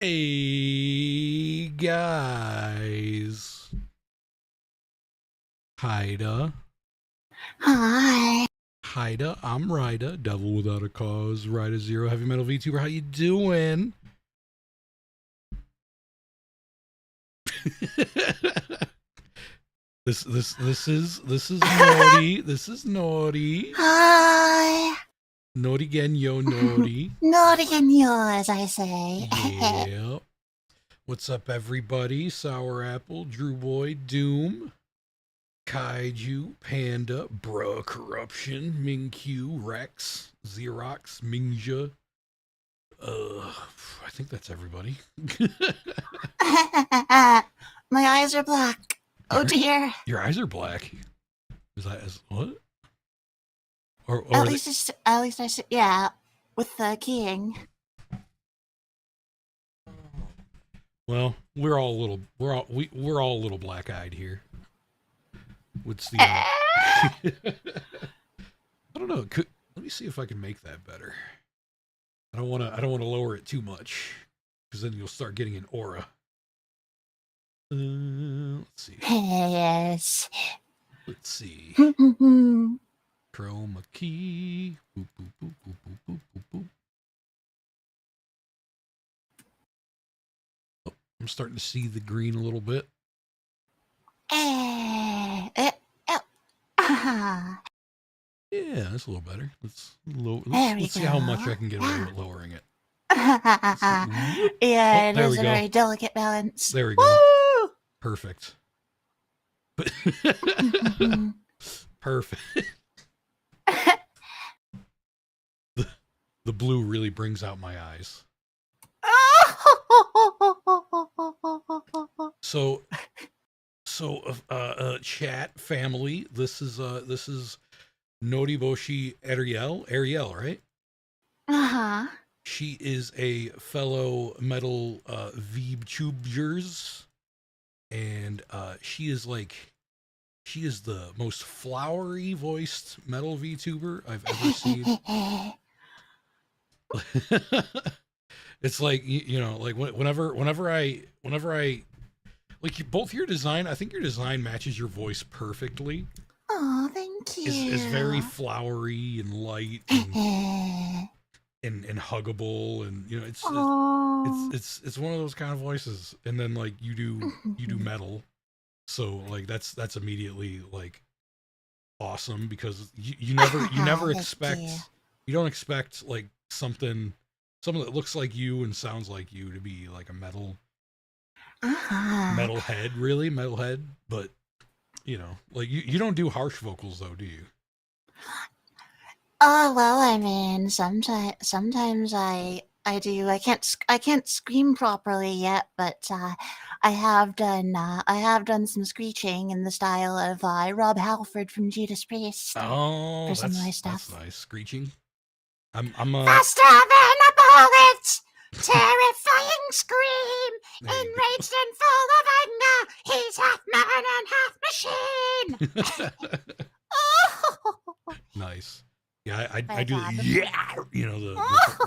Hey guys. Haida. Hi. Haida, I'm Raida, Devil Without a Cause, RaidaZERO, Heavy Metal Vtuber. How you doing? This is naughty. This is naughty. Hi. Naughty again, yo naughty. Naughty and yours, I say. Yeah. What's up, everybody? Sour Apple, Drew Boy, Doom, Kaiju, Panda, Bruh, Corruption, Mingq, Rex, Xerox, Mingja. I think that's everybody. My eyes are black. Oh dear. Your eyes are black. What? Or at least I said, yeah, with the keying. Well, we're all a little black-eyed here. What's the? I don't know. Let me see if I can make that better. I don't want to lower it too much, because then you'll start getting an aura. Let's see. Yes. Let's see. Chroma key. Boop, boop, boop, boop, boop, boop, boop, boop. Oh, I'm starting to see the green a little bit. Yeah, that's a little better. Let's see how much I can get away with lowering it. Yeah, it is a very delicate balance. There we go. Woo! Perfect. Perfect. The blue really brings out my eyes. So chat family, this is Noriboshi Ariel, right? Uh-huh. She is a fellow metal VTubers, and she is the most flowery voiced metal VTuber I've ever seen. It's like, you know, like whenever I like both your design, I think your design matches your voice perfectly. Oh, thank you. It's very flowery and light and huggable, and you know, it's one of those kind of voices. And then like you do metal, so like that's immediately like awesome, because you never expect you don't expect like something that looks like you and sounds like you to be like a metalhead, but you know, like you don't do harsh vocals though, do you? Oh, well, I mean, sometimes I do. I can't scream properly yet, but I have done some screeching in the style of Rob Halford from Judas Priest. Oh, for some of my stuff. That's nice. Screeching. I'm faster than a bullet, terrifying scream, enraged and full of anger. He's half man and half machine. Oh. Nice. Yeah, I do. Yeah, you know the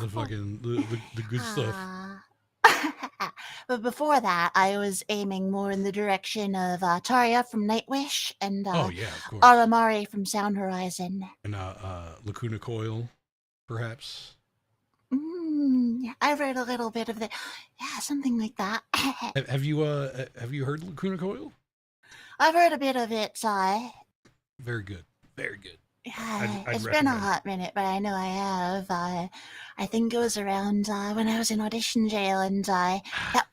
fucking the good stuff. But before that, I was aiming more in the direction of Tarja from Nightwish and oh yeah, of course. Aramari from Sound Horizon. And Lacuna Coil, perhaps. I've read a little bit of it. Yeah, something like that. Have you heard Lacuna Coil? I've heard a bit of it. Very good. Very good. Yeah, it's been a hot minute, but I know I have. I think it was around when I was in audition jail, and that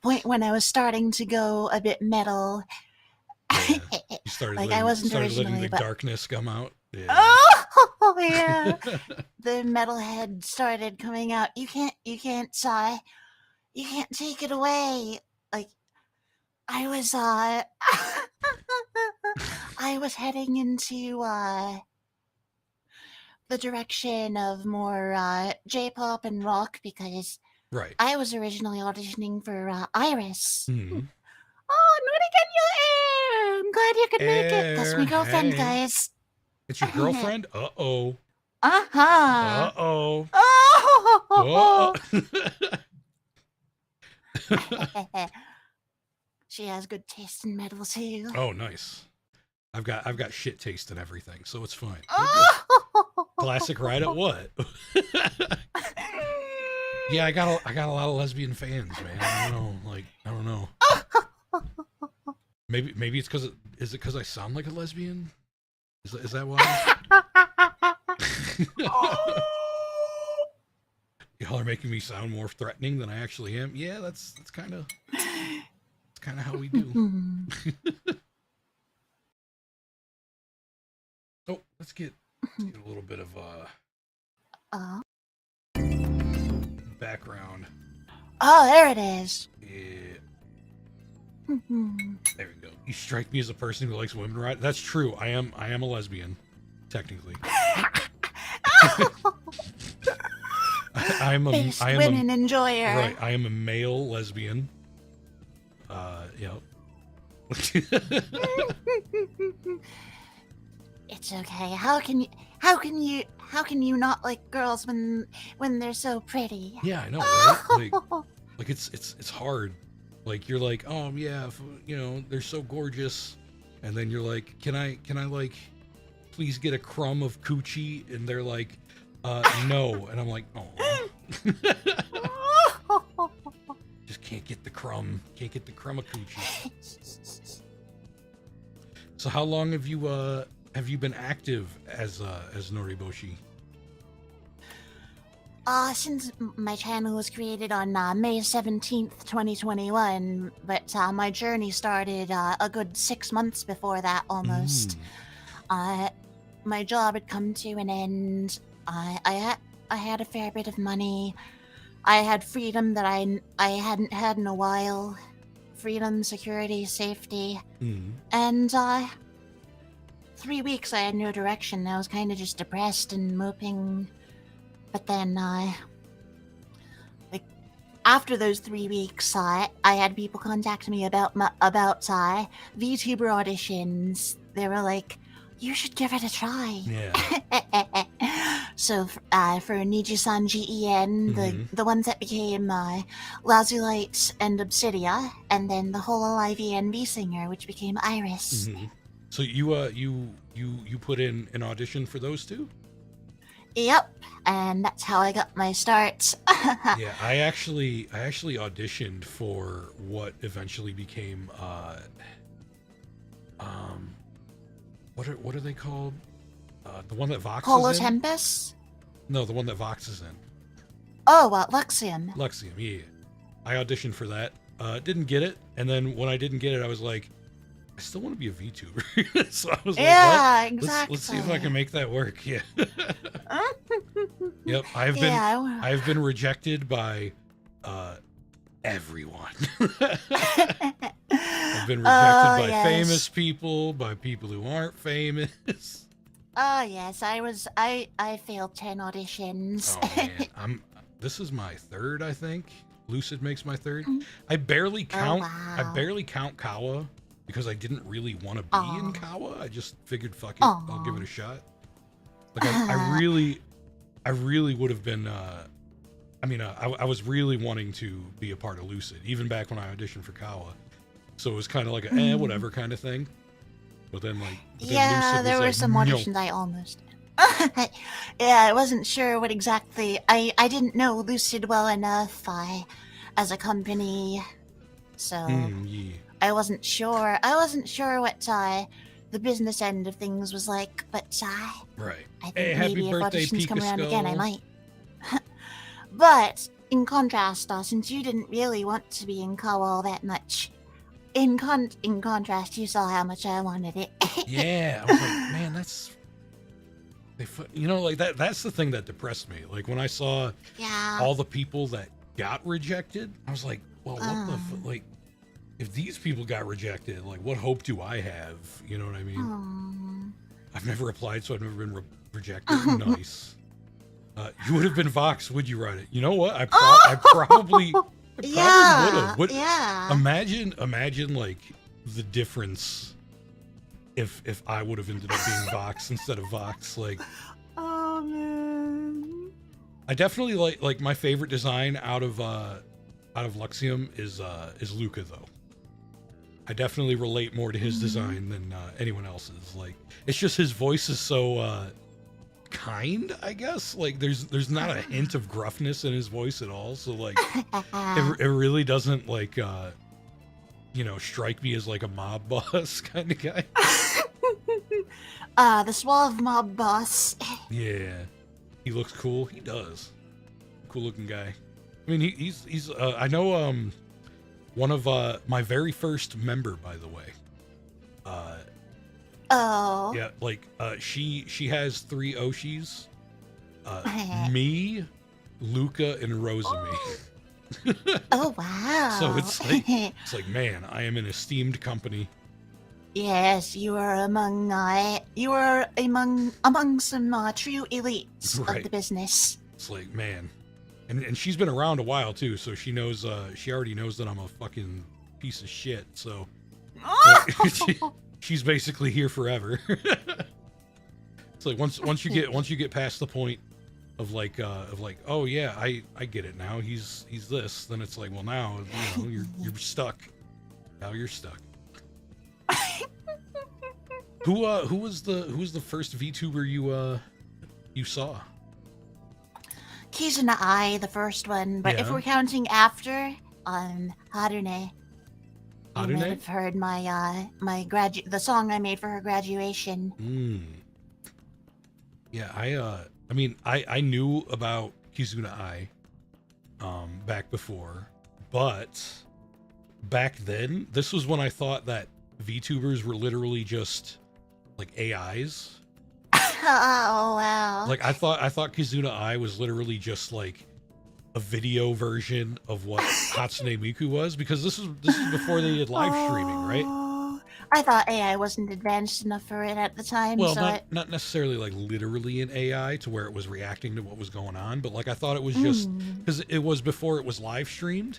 point when I was starting to go a bit metal. Yeah. You started like letting, I wasn't started originally, letting the darkness come out. Yeah. Oh yeah, the metalhead started coming out. You can't take it away. Like I was I was heading into the direction of more J-pop and rock, because I was originally auditioning for Iris. Mm-hmm. Oh, Norigan, I'm glad you could make it. That's my girlfriend, guys. It's your girlfriend? Uh-oh. Uh-huh. Uh-oh. Oh. She has good taste in metal too. Oh, nice. I've got shit taste in everything, so it's fine. Classic Raida. What? Yeah, I got a lot of lesbian fans, man. I don't know. Maybe it's because is it because I sound like a lesbian? Is that why? Y'all are making me sound more threatening than I actually am. Yeah, that's kind of how we do. Oh, let's get a little bit of background. Oh, there it is. Yeah. There we go. You strike me as a person who likes women, right? That's true. I am a lesbian, technically. I am women enjoyer. Right. I am a male lesbian. Yep. It's okay. How can you not like girls when they're so pretty? Yeah, I know, right? Like it's hard. Like you're like, oh yeah, they're so gorgeous, and then you're like, can I like, please get a crumb of coochie? And they're like, no, and I'm like, oh. Just can't get the crumb of coochie. So how long have you been active as Noriboshi? Since my channel was created on May 17th, 2021, but my journey started a good 6 months before that almost. My job had come to an end. I had a fair bit of money. I had freedom that I hadn't had in a while. Freedom, security, safety. And 3 weeks I had no direction. I was kind of just depressed and moping. But then, after those 3 weeks, I had people contact me about Vtuber auditions. They were like, "You should give it a try." Yeah. So for Niji-san GEN, the ones that became Lazulite and Obsidia, and then the whole IVNV singer, which became Iris. So you put in an audition for those two? Yep, and that's how I got my start. Yeah, I actually auditioned for what eventually became what are they called? The one that Vox Holo is in? Tempest? No, the one that Vox is in. Oh, Luxium. Luxium, yeah. I auditioned for that. Didn't get it, and then when I didn't get it, I was like, I still want to be a VTuber. So I was like, well, exactly. Let's see if I can make that work. Yeah. Yep. I've been rejected by everyone. I've been rejected by famous people, by people who aren't famous. Oh yes, I failed 10 auditions. Oh man, this is my third, I think. Lucid makes my third. I barely count. wow. I barely count Kawa because I didn't really want to be in Kawa. I just figured, fuck it, I'll give it a shot. Like I really would have been. I was really wanting to be a part of Lucid, even back when I auditioned for Kawa. So it was kind of like a whatever kind of thing. But then Lucid there were some auditions I almost. Yeah, I wasn't sure what exactly. I didn't know Lucid well enough. As a company, so yeah. I wasn't sure. What the business end of things was like, but right. I think hey, maybe happy if birthday, auditions come around Pika again, I Skull. might. But in contrast, since you didn't really want to be in Kawa all that much, in contrast, you saw how much I wanted it. Yeah, I was like, man, that's that's the thing that depressed me. Like when I saw all the people that got rejected, I was like, well, what the if these people got rejected, like what hope do I have? You know what I mean? I've never applied, so I've never been rejected. Nice. You would have been Vox, would you write it? You know what? I probably would have. Yeah. Imagine like the difference if I would have ended up being Vox instead of Vox. Like, oh man. I definitely like my favorite design out of out of Luxium is Luca though. I definitely relate more to his design than anyone else's. Like, it's just his voice is so kind, I guess. Like, there's not a hint of gruffness in his voice at all. So like, it really doesn't like strike me as like a mob boss kind of guy. The suave mob boss. Yeah, he looks cool. He does. Cool looking guy. I mean, he's I know one of my very first member, by the way. Oh. Yeah, like she has 3 Oshis. Me, Luca, and Rosemi. Oh wow. So it's like man, I am an esteemed company. Yes, you are among some true elites of the business. It's like, man. And she's been around a while too, so she knows she already knows that I'm a fucking piece of shit, so she's basically here forever. It's like once you get past the point of like oh yeah, I get it now. He's this, then it's like, well, now you're stuck. Now you're stuck. Who was the first VTuber you saw? Kizuna I, the first one, but if we're counting after, Adhere. You may have heard my the song I made for her graduation. Yeah, I mean I knew about Kizuna I back before, but back then this was when I thought that VTubers were literally just like AIs. Oh wow! Like I thought Kizuna I was literally just like a video version of what Hatsune Miku was, because this is before they did live streaming, right? I thought AI wasn't advanced enough for it at the time. Well, so not necessarily like literally an AI to where it was reacting to what was going on, but like I thought it was just because it was before it was live streamed.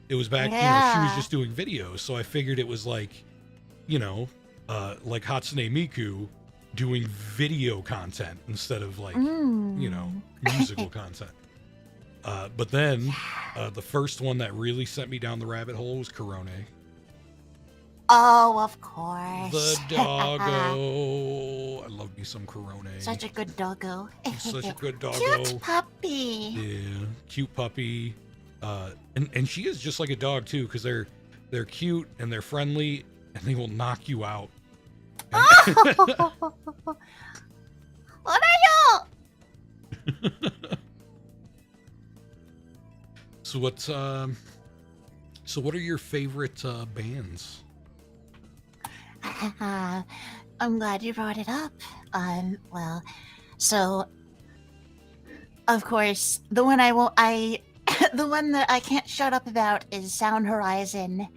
It was back, she was just doing videos, so I figured it was like, like Hatsune Miku doing video content instead of like musical content. But then the first one that really sent me down the rabbit hole was Korone. Oh, of course. The doggo. I love me some Korone. Such a good doggo. Such a good doggo. Cute puppy. Yeah, cute puppy. And she is just like a dog too, because they're cute and they're friendly and they will knock you out. What are you? So what are your favorite bands? I'm glad you brought it up. Well, so of course the one the one that I can't shut up about is Sound Horizon.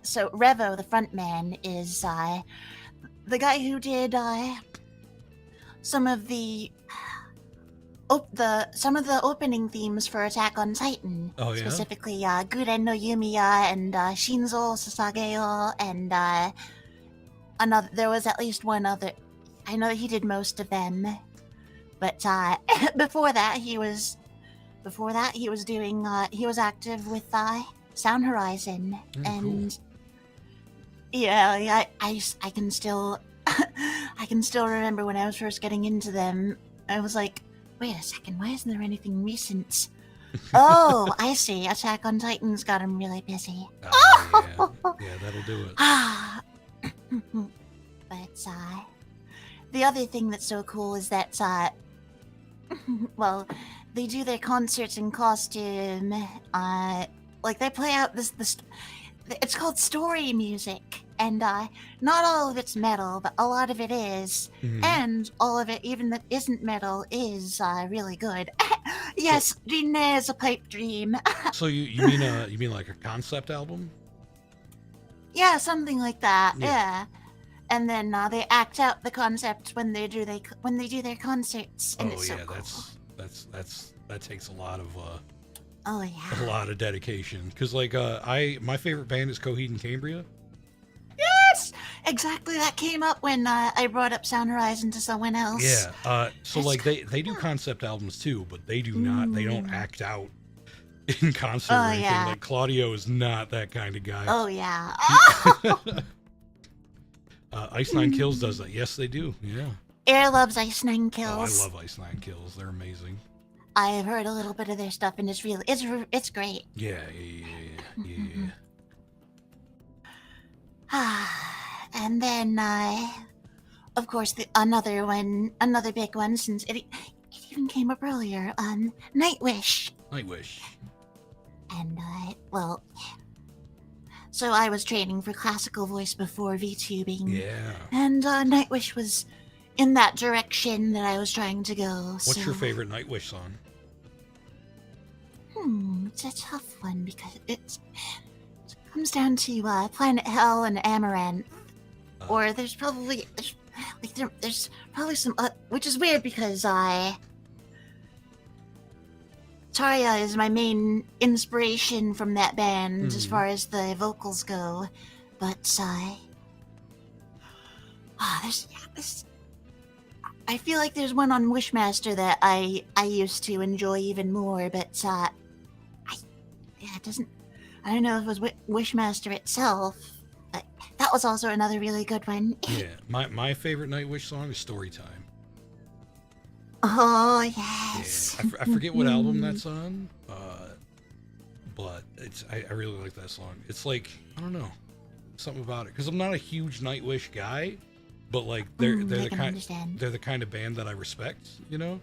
So Revo, the frontman, is the guy who did some of the opening themes for Attack on Titan. Oh yeah. Specifically, Guren no Yumiya and Shinzo Sasageo and another. There was at least one other. I know he did most of them, but before that he was doing. He was active with Sound Horizon, and cool. yeah, I can still I can still remember when I was first getting into them. I was like, wait a second, why isn't there anything recent? Oh, I see. Attack on Titan's got him really busy. Yeah, that'll do it. But the other thing that's so cool is that well, they do their concerts in costume. Like they play out this it's called story music, and not all of it's metal, but a lot of it is, and all of it, even that isn't metal, is really good. Yes, Ridin is a pipe dream. So you mean like a concept album? Yeah, something like that. Yeah. And then they act out the concept when they do their concerts, and it's so cool. That takes a lot of a lot of dedication, because like my favorite band is Coheed and Cambria. Yes, exactly. That came up when I brought up Sound Horizon to someone else. Yeah. So that's like they do concept albums too, but they do not. They don't act out in concert or anything. yeah. Like Claudio is not that kind of guy. Oh, yeah. Ice Nine Kills does that. Yes, they do. Yeah. Air loves Ice Nine Oh, I Kills. love Ice Nine Kills. They're amazing. I've heard a little bit of their stuff, and it's great. Yeah. And then, of course, another big one, since it even came up earlier. Nightwish. Nightwish. And well, so I was training for classical voice before VTubing. Yeah. And Nightwish was in that direction that I was trying to go. What's your favorite Nightwish song? It's a tough one because it comes down to Planet Hell and Amaranth. Or there's probably some, which is weird because Tarja is my main inspiration from that band as far as the vocals go, but I feel like there's one on Wishmaster that I used to enjoy even more, but it doesn't. I don't know if it was Wishmaster itself, but that was also another really good one. Yeah, my favorite Nightwish song is Storytime. Oh yes. Yeah, I forget what album that's on, but I really like that song. It's like, I don't know, something about it, because I'm not a huge Nightwish guy, but like they're the kind of band that I respect, you know.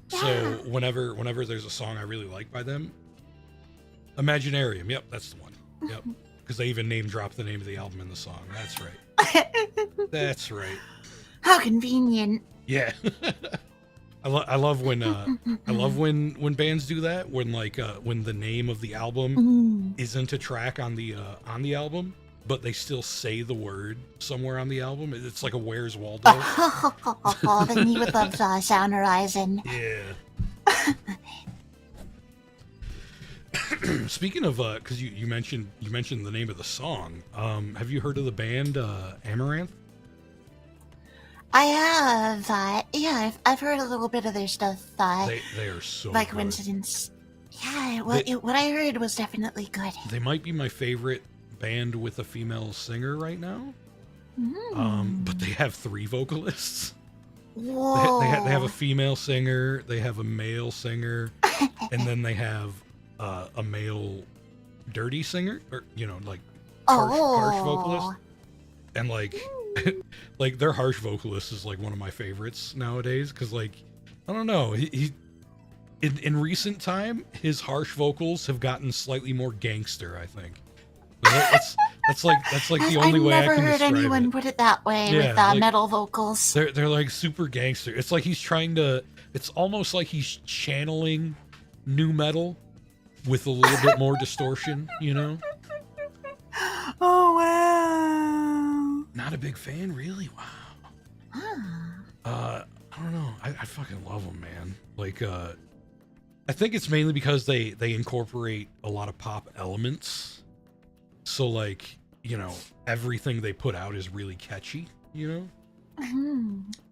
Yeah. So whenever there's a song I really like by them, Imaginarium, yep, that's the one. Yep, because they even name drop the name of the album in the song. That's right. That's right. How convenient. Yeah. I love when bands do that, when when the name of the album isn't a track on the album, but they still say the word somewhere on the album. It's like a Where's Waldo. Then you would love Sound Horizon. Yeah. Speaking of, because you mentioned the name of the song, have you heard of the band Amaranth? I have, yeah, I've heard a little bit of their stuff. They are so by good. Coincidence. Yeah, what I heard was definitely good. They might be my favorite band with a female singer right now. But they have 3 vocalists. Whoa. They have a female singer, they have a male singer, and then they have a male dirty singer, or like harsh vocalist. And like their harsh vocalist is like one of my favorites nowadays, because like, I don't know, he in recent time his harsh vocals have gotten slightly more gangster, I think. That's like the only way I can describe it. I've never heard anyone put it that way, with metal vocals. They're like super gangster. It's like it's almost like he's channeling new metal with a little bit more distortion, you know? Oh, wow. Not a big fan, really? Wow. I don't know. I fucking love them, man. Like, I think it's mainly because they incorporate a lot of pop elements. So, like, everything they put out is really catchy,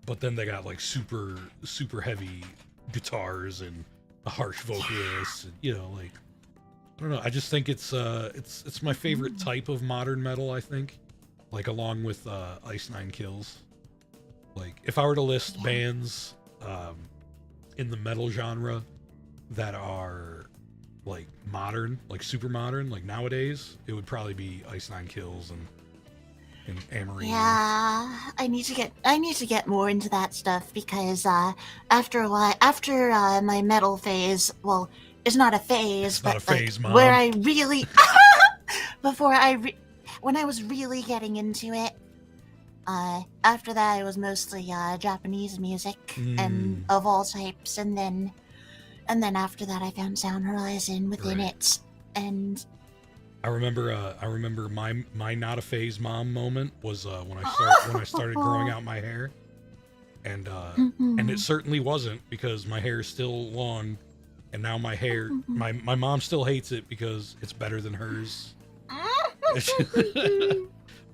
But then they got, like, super, super heavy guitars and a harsh vocalist, and, like, I don't know. I just think it's my favorite type of modern metal, I think. Like, along with Ice Nine Kills. Like, if I were to list bands in the metal genre that are, like, modern, like super modern, like nowadays, it would probably be Ice Nine Kills and Amaranth. Yeah, I need to get more into that stuff, because after a while, after my metal phase, well, it's not a phase, but not a phase, Mom. Where I really when I was really getting into it, after that it was mostly Japanese music and of all types, and then after that I found Sound Horizon within it, and I remember my not a phase mom moment was when I started growing out my hair, and it certainly wasn't, because my hair is still long, and now my hair my mom still hates it because it's better than hers.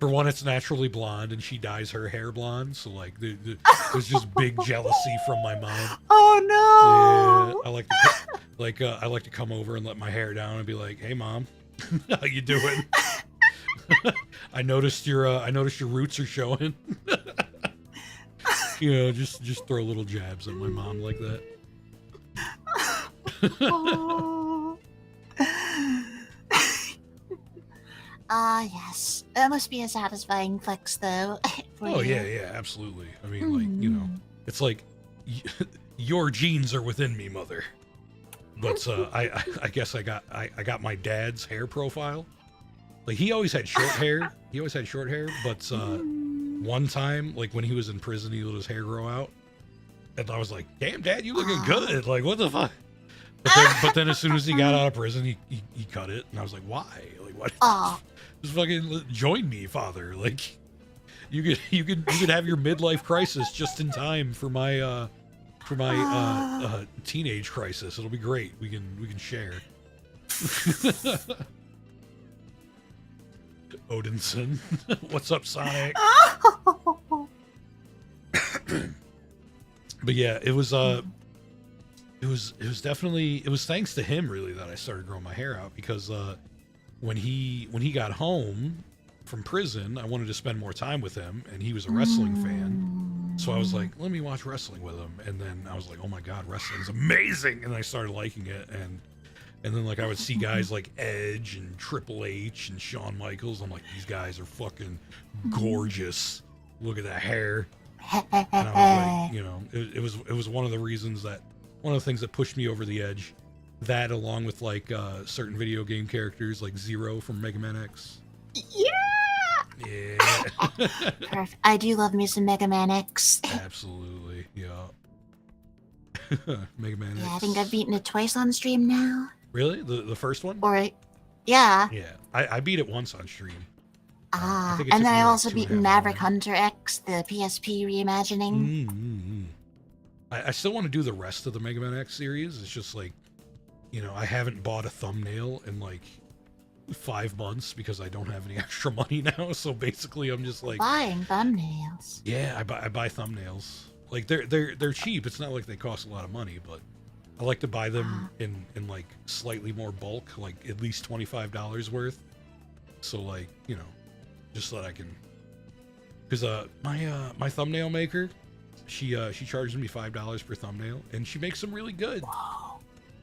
For one, it's naturally blonde, and she dyes her hair blonde. So like, there's just big jealousy from my mom. Oh Yeah, I like to come over and let my hair down and be like, "Hey, mom, how you doing? I noticed your roots are showing." You know, just throw little jabs at my mom like that. no! Yes. That must be a satisfying flex, though. Oh yeah, absolutely. I mean, like, you know, it's like your genes are within me, mother. But I guess I got my dad's hair profile. Like, he always had short hair. But one time, like when he was in prison, he let his hair grow out, and I was like, "Damn, Dad, you looking good!" Like, what the fuck? But then as soon as he got out of prison, he cut it, and I was like, "Why? Like, what? Just fucking join me, father. Like, you could have your midlife crisis just in time for my teenage crisis. It'll be great. We can share." Odinson, what's up, Sonic? But yeah, it was definitely, it was thanks to him really that I started growing my hair out, because when he got home from prison, I wanted to spend more time with him, and he was a wrestling fan. So I was like, let me watch wrestling with him. And then I was like, oh my God, wrestling's amazing. And I started liking it. And then like I would see guys like Edge and Triple H and Shawn Michaels. I'm like, these guys are fucking gorgeous. Look at that hair. And I was like, you know, it was one of the reasons that, one of the things that pushed me over the edge. That, along with like certain video game characters like Zero from Mega Man X. Yeah. Perfect. I do love me some Mega Man X. Absolutely, yeah. Mega Man X. Yeah, I think I've beaten it twice on stream now. Really? The first one? Or, yeah. Yeah, I beat it once on stream. And then I've also beaten Maverick Hunter X, the PSP reimagining. I still want to do the rest of the Mega Man X series. It's just like, you know, I haven't bought a thumbnail in like 5 months because I don't have any extra money now. So basically, I'm just like buying thumbnails. Yeah, I buy thumbnails. Like they're cheap. It's not like they cost a lot of money, but I like to buy them in like slightly more bulk, like at least $25 worth. So like, you know, just so that I can, because my thumbnail maker, she charges me $5 per thumbnail, and she makes them really good. Whoa.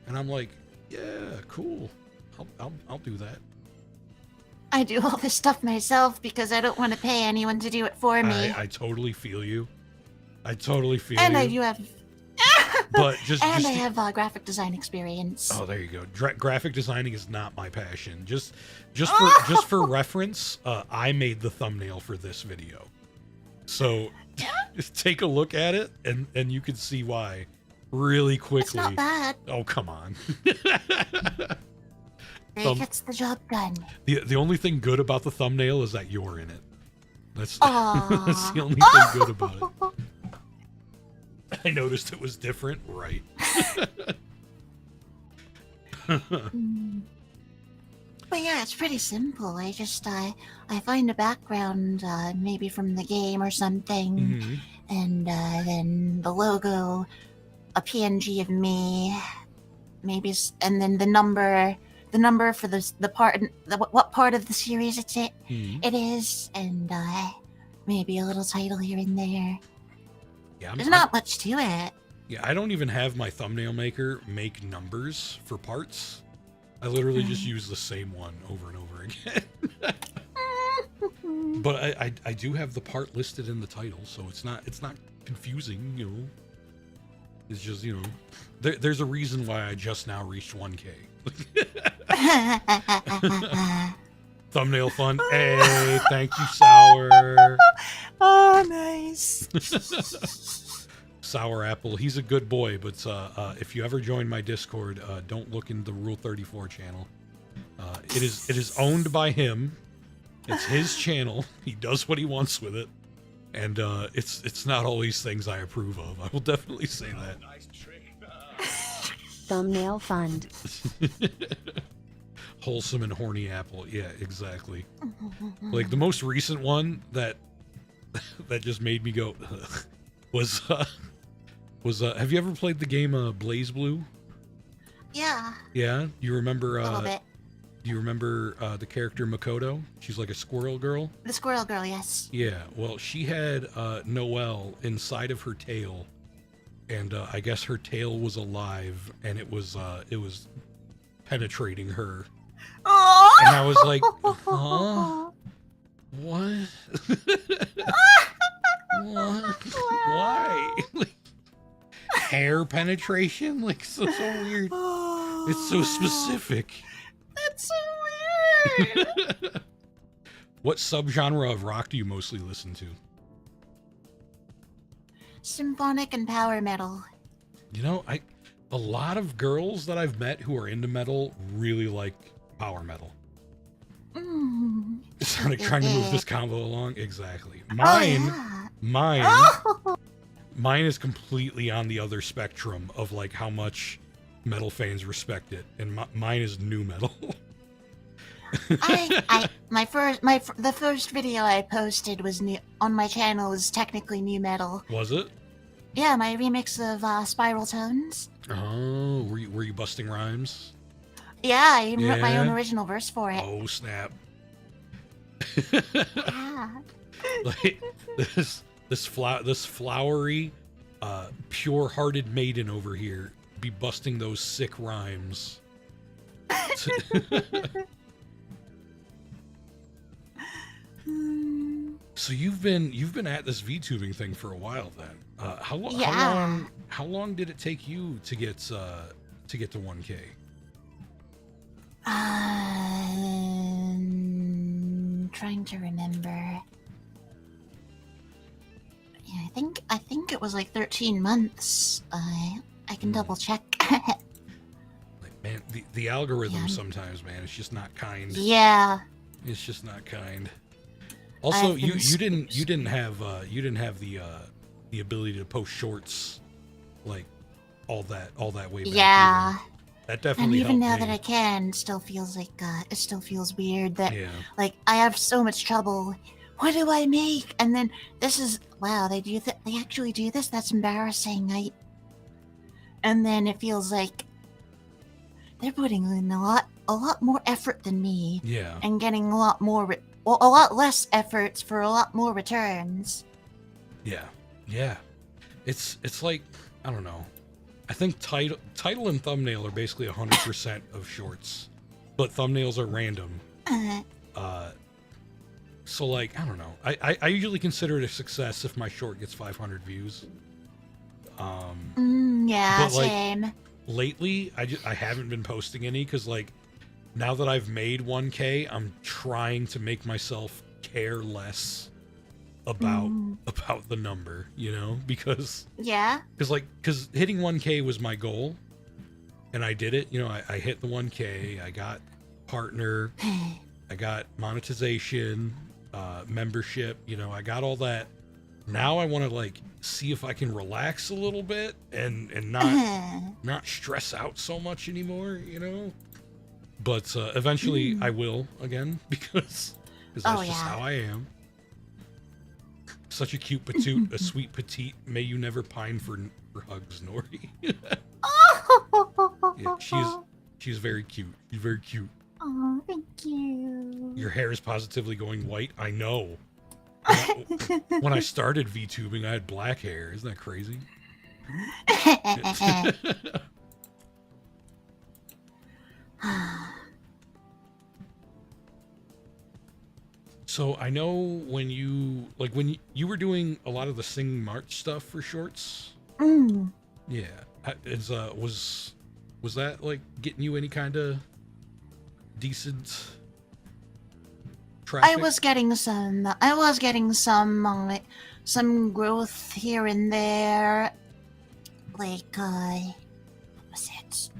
And I'm like, yeah, cool. I'll do that. I do all this stuff myself because I don't want to pay anyone to do it for me. I totally feel you. I totally feel and you. I do have. But I have graphic design experience. Oh, there you go. Graphic designing is not my passion. Just for reference, I made the thumbnail for this video. So just take a look at it, and you can see why really quickly. It's not bad. Oh, come on. It gets the job done. The only thing good about the thumbnail is that you're in it. That's the only thing good about it. I noticed it was different, right? But yeah, it's pretty simple. I just I find a background, maybe from the game or something, and then the logo, a PNG of me, maybe, and then the number for the part, what part of the series it is, and maybe a little title here and there. Yeah, there's not much to it. Yeah, I don't even have my thumbnail maker make numbers for parts. I literally just use the same one over and over again. But I do have the part listed in the title, so it's not confusing, you know. It's just, you know, there's a reason why I just now reached 1K. Thumbnail fun. Hey, thank you, Sour. Oh, nice. Sour Apple. He's a good boy, but if you ever join my Discord, don't look in the Rule 34 channel. It is owned by him. It's his channel. He does what he wants with it, and it's not all these things I approve of. I will definitely say that. Nice trick. Thumbnail fund. wholesome and horny apple. Yeah, exactly. Like the most recent one that just made me go ugh, was have you ever played the game Blaze Blue? Yeah. Yeah, you remember A little bit. do you remember the character Makoto? She's like a squirrel girl. The squirrel girl, yes. Yeah, well, she had Noelle inside of her tail, and I guess her tail was alive, and it was penetrating her. Oh! And I was like, huh? What? What? Why? Like, hair penetration? Like, so weird. It's so specific. That's so weird. What subgenre of rock do you mostly listen to? Symphonic and power metal. You know, a lot of girls that I've met who are into metal really like power metal. It's like trying to move this combo along. Exactly. Mine is completely on the other spectrum of like how much metal fans respect it, and mine is new metal. The first video I posted was new on my channel was technically new metal. Was it? Yeah, my remix of Spiral Tones. Oh, were you busting rhymes? Yeah, I even wrote my own original verse for it. Oh snap! Yeah. Like this flowery, pure-hearted maiden over here be busting those sick rhymes. So you've been at this VTubing thing for a while then. How long did it take you to get to 1K? Trying to remember. Yeah, I think it was like 13 months. I can double check. Like, man, the algorithm sometimes, man, it's just not kind. Yeah. It's just not kind. Also, you didn't have the ability to post shorts like all that way back. Yeah. Either. That definitely and even now me. that I can, it still feels like it still feels weird that like I have so much trouble. What do I make? And then this is wow, they actually do this? That's embarrassing. And then it feels like they're putting in a lot more effort than me. Yeah. And getting a lot less efforts for a lot more returns. Yeah. Yeah. It's like, I don't know. I think title and thumbnail are basically 100% of shorts, but thumbnails are random. So like, I don't know. I usually consider it a success if my short gets 500 views. Yeah, but like, same. Lately, I haven't been posting any because like now that I've made 1K, I'm trying to make myself care less about the number, you know, because hitting 1K was my goal, and I did it. You know, I hit the 1K. I got partner, I got monetization, membership. You know, I got all that. Now I want to like see if I can relax a little bit and not stress out so much anymore. You know, but eventually I will again because that's just how I am. Such a cute patoot, a sweet petite. May you never pine for hugs, Nori. Yeah, she's very cute. She's very cute. Oh, thank you. Your hair is positively going white. I know. When I started VTubing, I had black hair. Isn't that crazy? So I know when you were doing a lot of the Sing March stuff for shorts. Yeah, was that like getting you any kind of decent traffic? I was getting some growth here and there. Like what was it?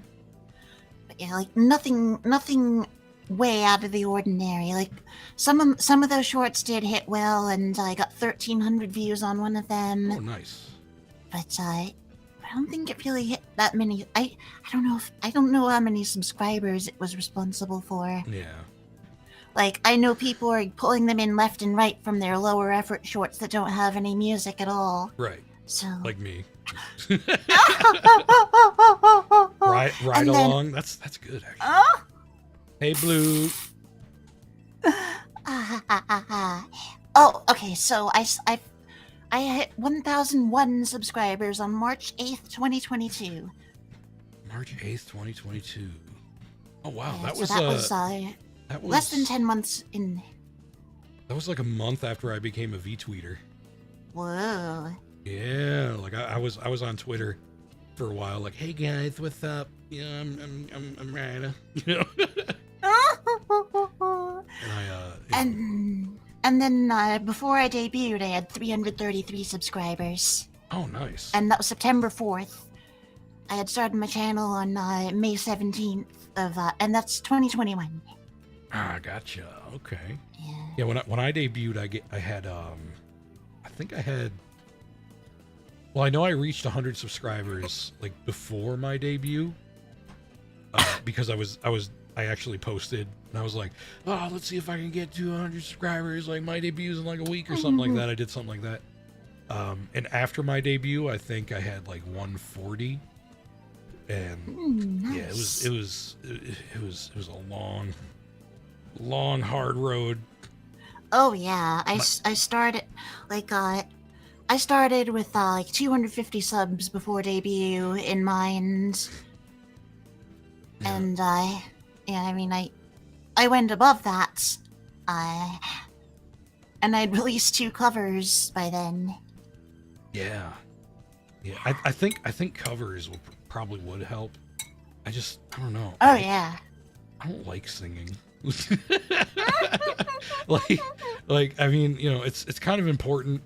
But yeah, like nothing way out of the ordinary. Like some of those shorts did hit well, and I got 1,300 views on one of them. Oh, nice. But I don't think it really hit that many. I don't know how many subscribers it was responsible for. Yeah. Like, I know people are pulling them in left and right from their lower effort shorts that don't have any music at all. Right. So Like me. Ride along. That's good actually. Hey Blue. Oh, okay. So I hit 1,001 subscribers on March 8th, 2022. March 8th, 2022. Oh wow, Yeah, that so was that was less than 10 months in. That was like a month after I became a VTweeter. Whoa. Yeah, like I was on Twitter for a while, like, hey guys, what's up? Yeah, I'm Raida, you know. And then before I debuted, I had 333 subscribers. Oh, nice. And that was September 4th. I had started my channel on May 17th and that's 2021. Ah, gotcha. Okay. Yeah. Yeah. When I debuted, I had I think I had. Well, I know I reached 100 subscribers like before my debut, because I actually posted and I was like, oh, let's see if I can get to 100 subscribers. Like my debut's in like a week or something like that. I did something like that. And after my debut, I think I had like 140. And nice. Yeah, it was a long, hard road. Oh yeah, I started like I started with like 250 subs before debut in mind, Yeah. and I went above that, and I'd released 2 covers by then. Yeah. I think covers probably would help. I don't know. Oh yeah. I don't like singing. like I mean, you know, it's kind of important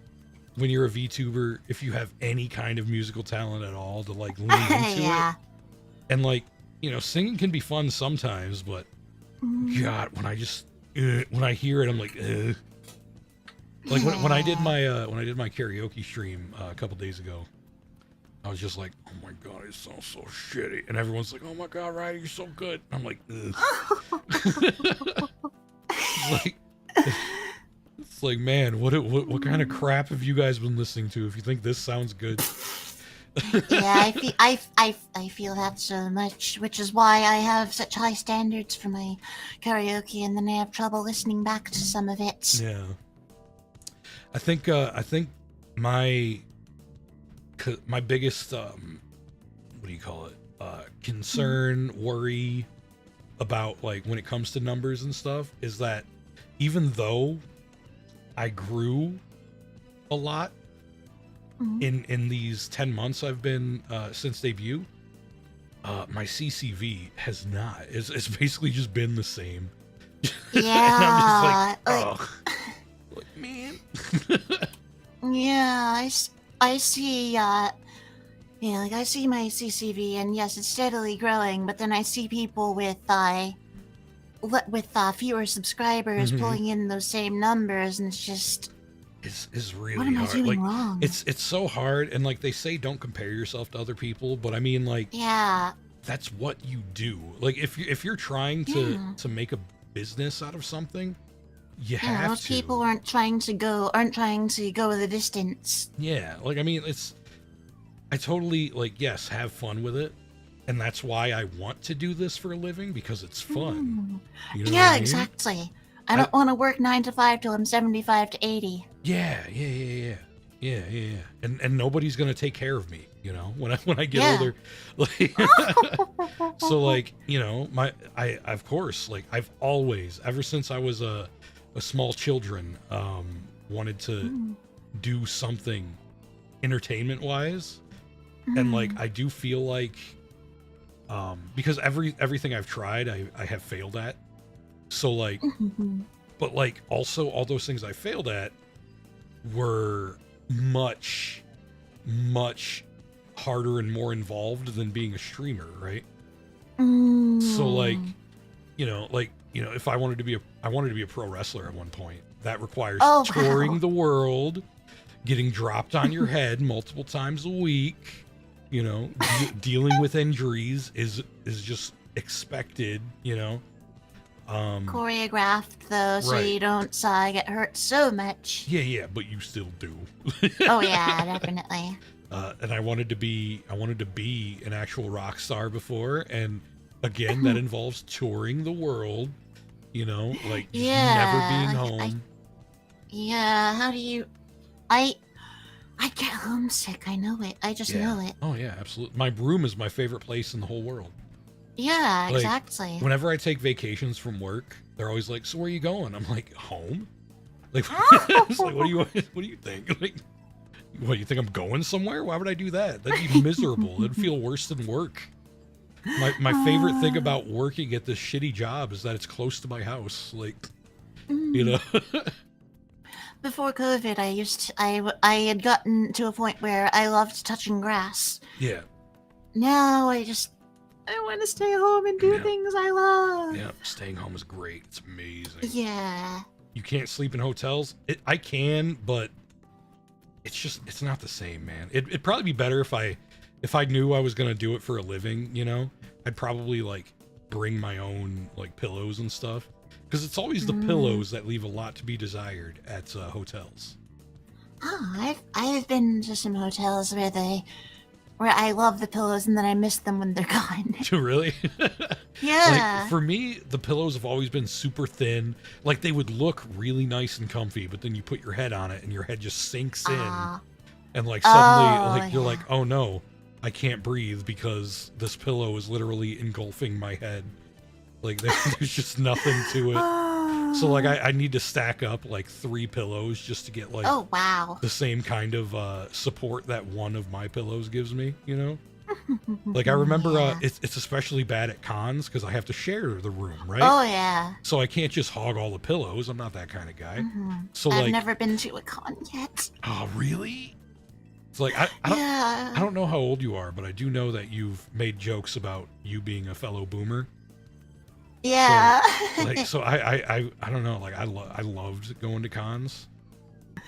when you're a VTuber, if you have any kind of musical talent at all, to like lean into it. And like, you know, singing can be fun sometimes, but God, when I hear it, I'm like, ugh. Like when I did my karaoke stream a couple days ago, I was just like, oh my God, it sounds so shitty. And everyone's like, oh my God, Raida, you're so good. I'm like, ugh. It's like, man, what kind of crap have you guys been listening to if you think this sounds good? Yeah, I feel that so much, which is why I have such high standards for my karaoke, and then I have trouble listening back to some of it. Yeah. I think my biggest what do you call it, concern, worry about like when it comes to numbers and stuff is that even though I grew a lot in these 10 months I've been since debut, my CCV has not. It's basically just been the same. Yeah. And I'm just like, oh. Like, man. Yeah, I see, like I see my CCV, and yes, it's steadily growing, but then I see people with fewer subscribers pulling in those same numbers, and it's just... It's really what am hard. I doing like, wrong? It's so hard, and like they say, don't compare yourself to other people, but I mean, like, yeah, that's what you do. Like, if you're trying to make a business out of something, you have most to. people aren't trying to go the distance. Yeah, like I mean, I totally like, yes, have fun with it, and that's why I want to do this for a living, because it's fun. You know what I mean? Exactly. I don't want to work 9 to 5 till I'm 75 to 80. Yeah. And nobody's gonna take care of me, you know, when I get older. Like, so like, you know, I of course, like I've always, ever since I was a small children, wanted to do something entertainment wise, and like I do feel like, because everything I've tried, I have failed at. So like, but like also all those things I failed at were much harder and more involved than being a streamer, right? So like, you know, if I wanted to be a pro wrestler at one point, that requires touring the world, getting dropped on your head multiple times a week, You know, dealing with injuries is just expected. You know. Choreographed though, so Right. you don't get hurt so much. Yeah, but you still do. Oh yeah, definitely. And I wanted to be an actual rock star before, and again, that involves touring the world. You know, like just never being home. Yeah, how do you? I get homesick. I know it. I just know it. Oh yeah, absolutely. My room is my favorite place in the whole world. Yeah, Like, exactly. Whenever I take vacations from work, they're always like, "So where are you going?" I'm like, "Home." Like, it's like, what do you think? Like, what, you think I'm going somewhere? Why would I do that? That'd be miserable. It'd feel worse than work. My favorite thing about working at this shitty job is that it's close to my house. Like, you know. Before COVID, I had gotten to a point where I loved touching grass. Yeah. Now I want to stay home and do things I love. Yeah, staying home is great. It's amazing. Yeah. You can't sleep in hotels. I can, but it's not the same, man. It'd probably be better if I knew I was gonna do it for a living. You know, I'd probably like bring my own like pillows and stuff, because it's always the pillows that leave a lot to be desired at hotels. Oh, I've been to some hotels where I love the pillows and then I miss them when they're gone. Really? Yeah. Like, for me, the pillows have always been super thin. Like, they would look really nice and comfy, but then you put your head on it and your head just sinks in. And like suddenly, like you're like, oh no, I can't breathe because this pillow is literally engulfing my head. Like there's just nothing to it. So like I need to stack up like 3 pillows just to get like the same kind of support that one of my pillows gives me, you know? Like I remember it's especially bad at cons because I have to share the room, right? Oh yeah. So I can't just hog all the pillows. I'm not that kind of guy. So I've like, never been to a con yet. Oh really? It's like I don't know how old you are, but I do know that you've made jokes about you being a fellow boomer. Yeah. So I don't know. Like I loved going to cons.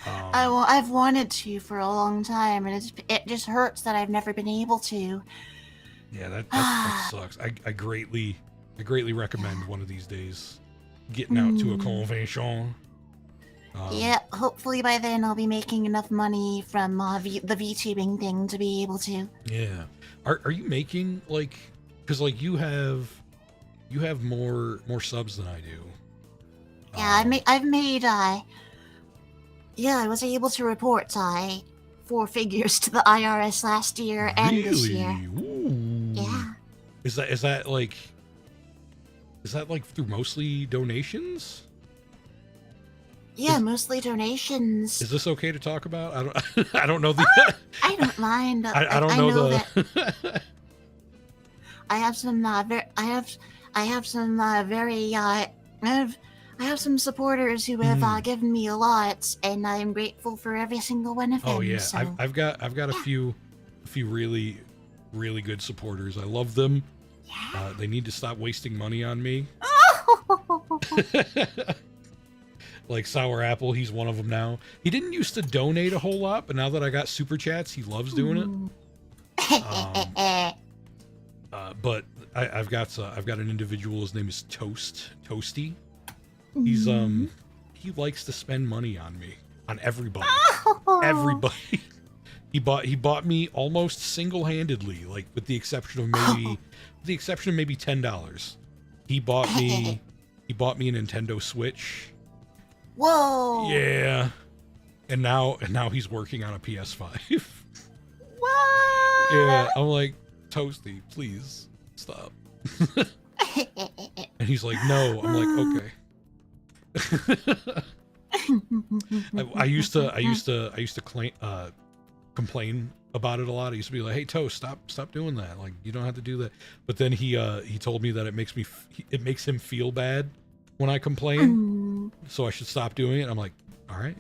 I've wanted to for a long time, and it just hurts that I've never been able to. Yeah, that sucks. I greatly recommend one of these days getting out to a convention. Yeah, hopefully by then I'll be making enough money from the VTubing thing to be able to. Yeah. Are you making like, because like you have more subs than I do. Yeah, I was able to report 4 figures to the IRS last year and this year. Ooh. Yeah. Is that like through mostly donations? Yeah, mostly donations. Is this okay to talk about? I don't know the. I don't mind. I don't know the. That I have some I have some supporters who have given me a lot, and I'm grateful for every single one of them. Oh yeah, so. I've got a few really good supporters. I love them. Yeah. They need to stop wasting money on me. Like Sour Apple, he's one of them now. He didn't used to donate a whole lot, but now that I got super chats, he loves doing it. But I've got an individual. His name is Toasty. He's he likes to spend money on me, on everybody, everybody. He bought me almost single-handedly, like with the exception of maybe $10. He bought me a Nintendo Switch. Whoa. Yeah. And now he's working on a PS5. What? Yeah, I'm like, Toasty, please stop. And he's like, no. I'm like, okay. I used to complain about it a lot. I used to be like, hey, Toast, stop doing that. Like, you don't have to do that. But then he told me that it makes him feel bad when I complain, so I should stop doing it. I'm like, all right.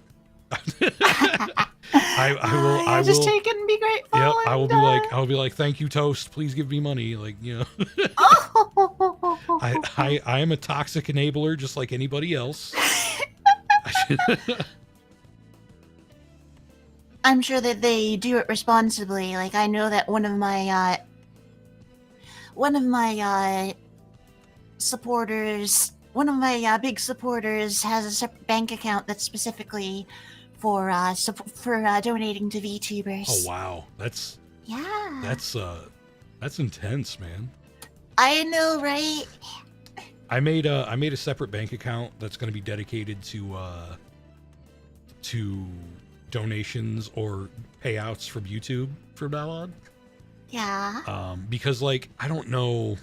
I will just take it and be grateful. Yep, I will be like, thank you, Toast. Please give me money. Like, you know. I am a toxic enabler just like anybody else. I'm sure that they do it responsibly. Like I know that one of my supporters, one of my big supporters, has a separate bank account that's specifically for donating to VTubers. Oh wow, that's intense, man. I know, right? I made a separate bank account that's going to be dedicated to donations or payouts from YouTube from now on. Yeah. Because like I don't know,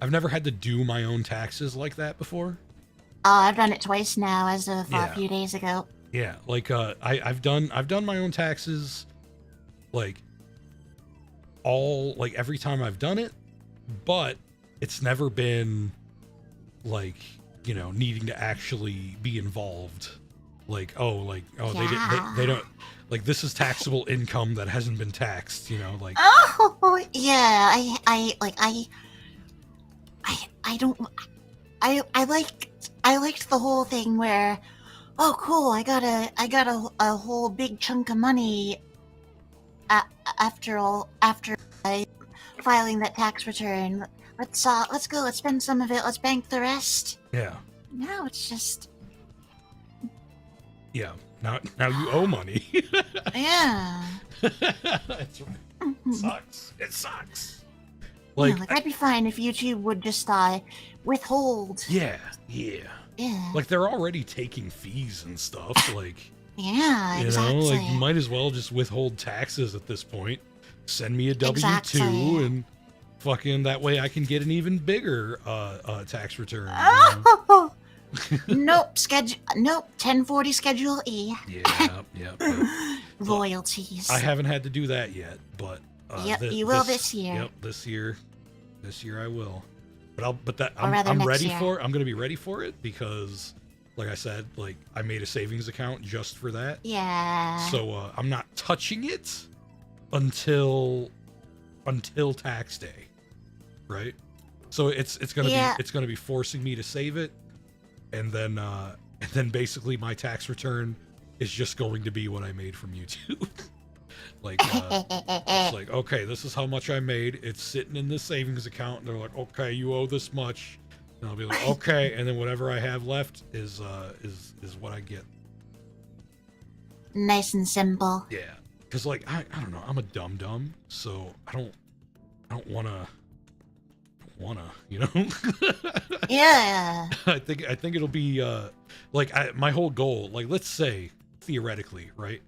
I've never had to do my own taxes like that before. I've done it twice now, as of a few days ago. Yeah, like I've done my own taxes, like every time I've done it, but it's never been like, you know, needing to actually be involved. Like, they don't, like, this is taxable income that hasn't been taxed, you know, like. Oh yeah, I liked the whole thing where, oh cool, I got a whole big chunk of money after filing that tax return. Let's go, let's spend some of it, let's bank the rest. Yeah. Now it's just, yeah, now you owe money. yeah. That's right. It sucks. Like, yeah, like I'd be fine if YouTube would just withhold. Yeah. Yeah. Like they're already taking fees and stuff. Like, yeah, exactly. You know, like you might as well just withhold taxes at this point. Send me a W-2 and fucking that way I can get an even bigger tax return. Oh! Nope, 1040 Schedule E. Yeah. Royalties. I haven't had to do that yet, but yep, you will this year. Yep, this year I will. I'm going to be ready for it because, like I said, like I made a savings account just for that. Yeah. So I'm not touching it until tax day, right? So it's gonna be forcing me to save it, and then basically my tax return is just going to be what I made from YouTube. Like, it's like, okay, this is how much I made. It's sitting in this savings account, and they're like, okay, you owe this much, and I'll be like, okay, and then whatever I have left is what I get. Nice and simple. Yeah, because like I don't know, I'm a dum-dum, so I don't wanna, you know. Yeah. I think it'll be like my whole goal. Like, let's say theoretically, right?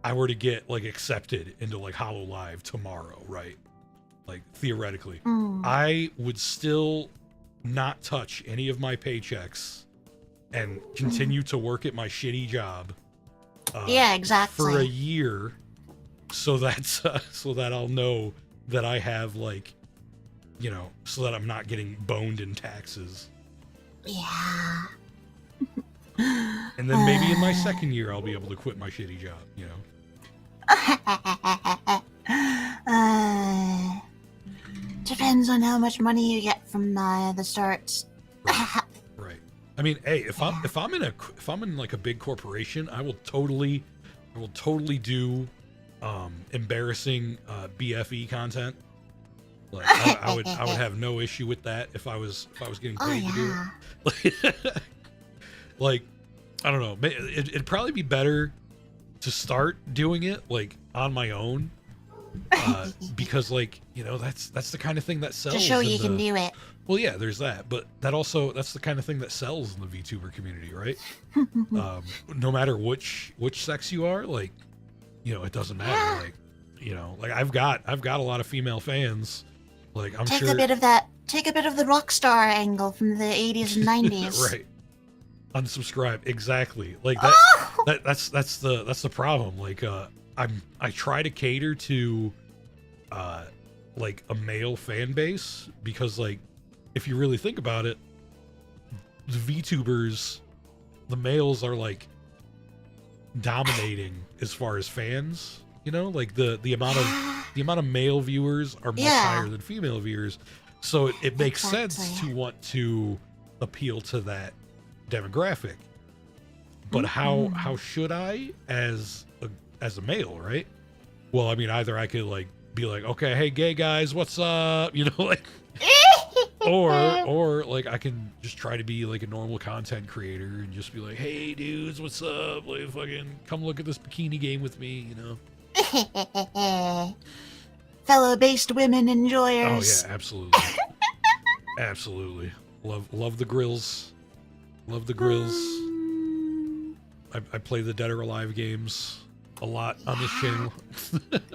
I were to get like accepted into like Hollow Live tomorrow, right? Like theoretically, I would still not touch any of my paychecks and continue to work at my shitty job. Yeah, exactly. For a year, so that I'll know that I have like, you know, so that I'm not getting boned in taxes. Yeah. And then maybe in my second year I'll be able to quit my shitty job, you know. Depends on how much money you get from the start. Right. I mean, hey, if I'm in like a big corporation, I will totally do embarrassing BFE content. Like I would have no issue with that if I was getting paid to do it. Like, I don't know, it'd probably be better to start doing it like on my own, because like, you know, that's the kind of thing that sells. To show you can do it. Well, yeah, there's that, but that's the kind of thing that sells in the VTuber community, right? No matter which sex you are, like, you know, it doesn't matter. Like, you know, like I've got a lot of female fans. Like, I'm sure. Take a bit of the rock star angle from the 80s and 90s. Right. Unsubscribe, exactly. Like that. That's the problem. Like, I try to cater to like a male fan base, because like, if you really think about it, the VTubers, the males are like dominating as far as fans. You know, like the amount of male viewers are much higher than female viewers, so it makes sense to want to appeal to that demographic. But how should I as a male, right? Well, I mean, either I could like be like, okay, hey, gay guys, what's up? You know, like, or like I can just try to be like a normal content creator and just be like, hey, dudes, what's up? Like, fucking come look at this bikini game with me, you know? Fellow-based women enjoyers. Oh yeah, absolutely, absolutely. Love the grills. Love the grills. I play the Dead or Alive games a lot on this channel.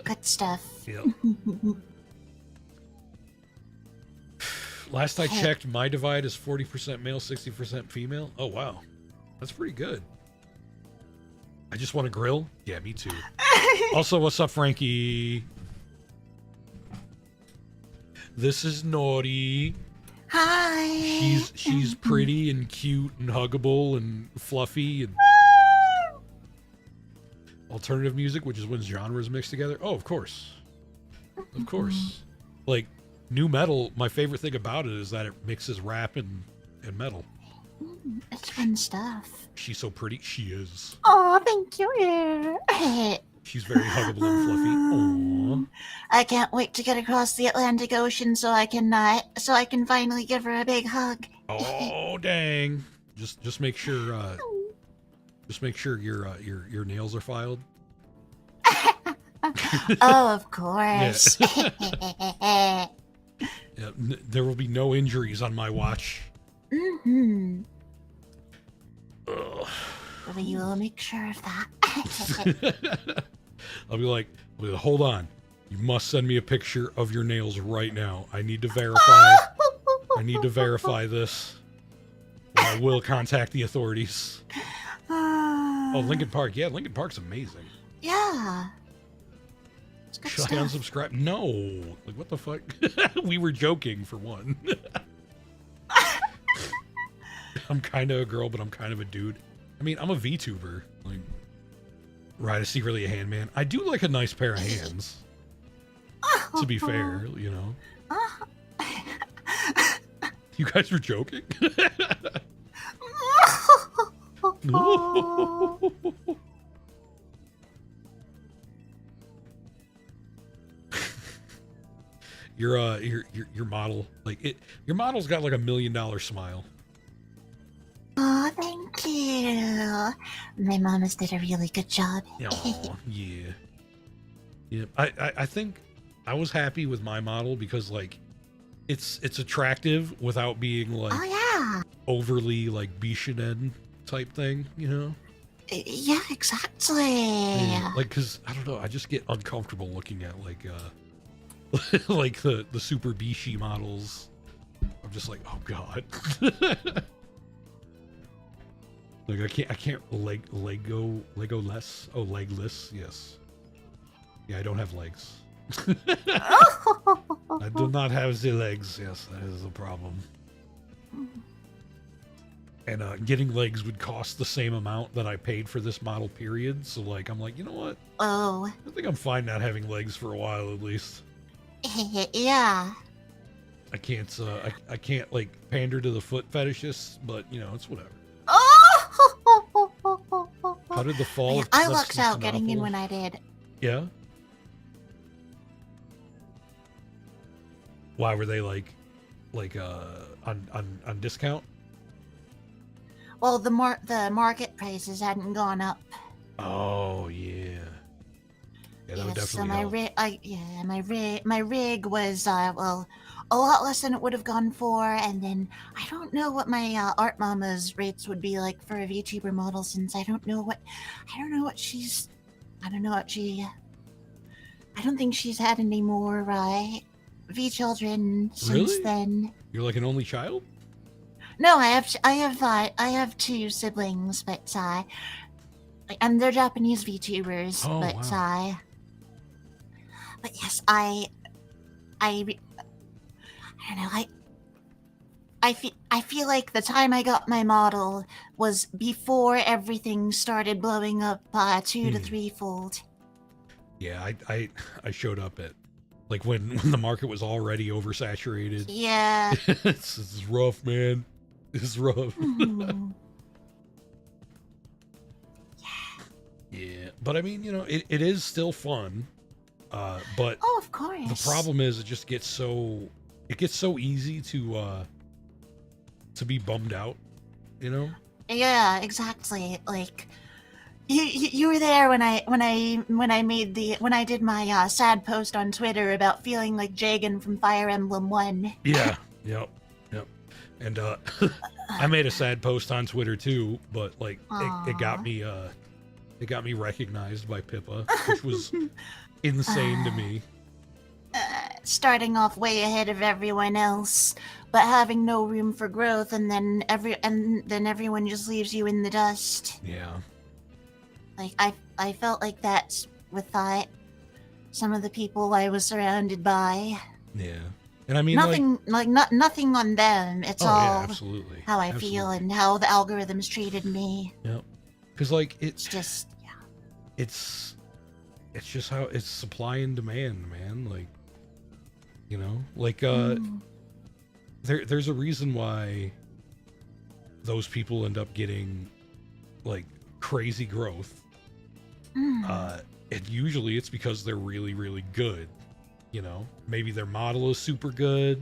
Good stuff. Yep. Last I checked, my divide is 40% male, 60% female. Oh, wow. That's pretty good. I just want to grill? Yeah, me too. Also, what's up, Frankie? This is Naughty. Hi. She's pretty and cute and huggable and fluffy and alternative music, which is when genres mix together. Oh, of course. Of course. Like new metal, my favorite thing about it is that it mixes rap and metal. It's fun stuff. She's so pretty. She is. Oh, thank you. She's very huggable and fluffy. Aww. I can't wait to get across the Atlantic Ocean so I can finally give her a big hug. Oh, dang. Just make sure your nails are filed. Oh, of course. Yeah. Yeah, there will be no injuries on my watch. Mm-hmm. We will make sure of that. I'll be like, hold on. You must send me a picture of your nails right now. I need to verify. I need to verify this. Or I will contact the authorities. Oh, Lincoln Park. Yeah, Lincoln Park's amazing. Yeah. Should I unsubscribe? No. Like, what the fuck? We were joking, for one. I'm kind of a girl, but I'm kind of a dude. I mean, I'm a VTuber. Like, right, is he really a hand man? I do like a nice pair of hands. To be fair, you know. You guys were joking? Your model, like it, your model's got like $1 million smile. Oh, thank you. My mama's did a really good job. Oh, yeah. Yeah, I think I was happy with my model because like it's attractive without being like overly like Bishinen type thing, you know? Yeah, exactly. Yeah, like, cause I don't know, I just get uncomfortable looking at like like the super Bishi models. I'm just like, oh god. Like I can't Lego less. Oh, legless. Yes. Yeah, I don't have legs. I do not have the legs. Yes, that is a problem. And getting legs would cost the same amount that I paid for this model, period. So like, I'm like, you know what? Oh. I think I'm fine not having legs for a while at least. Yeah. I can't like pander to the foot fetishists, but you know, it's whatever. How did the fall? I lucked out getting in when I did. Yeah. Why were they like on discount? Well, the market prices hadn't gone up. Oh yeah. Yeah, that would definitely help. My rig was well a lot less than it would have gone for, and then I don't know what my Art Mama's rates would be like for a VTuber model, since I don't think she's had any more V children since then. You're like an only child? No, I have 2 siblings, but and they're Japanese VTubers. Oh, but wow. But yes, I don't know. I feel like the time I got my model was before everything started blowing up 2 to 3-fold. Yeah, I showed up at like when the market was already oversaturated. Yeah. It's rough, man. It's rough. but I mean, it is still fun. But Oh, of course. the problem is, it gets so easy to be bummed out. Yeah, exactly. Like, you were there when I did my sad post on Twitter about feeling like Jagan from Fire Emblem 1. Yeah. Yep. And I made a sad post on Twitter too, but like it got me recognized by Pippa, which was insane to me. Starting off way ahead of everyone else, but having no room for growth, and then everyone just leaves you in the dust. Yeah. Like I felt like that with some of the people I was surrounded by. Yeah. And I mean, nothing on them. It's all absolutely. how I feel and how the algorithms treated me. Yep. Because like it's just it's just how it's supply and demand, man. Like, there's a reason why those people end up getting like crazy growth. And usually it's because they're really, really good. Maybe their model is super good,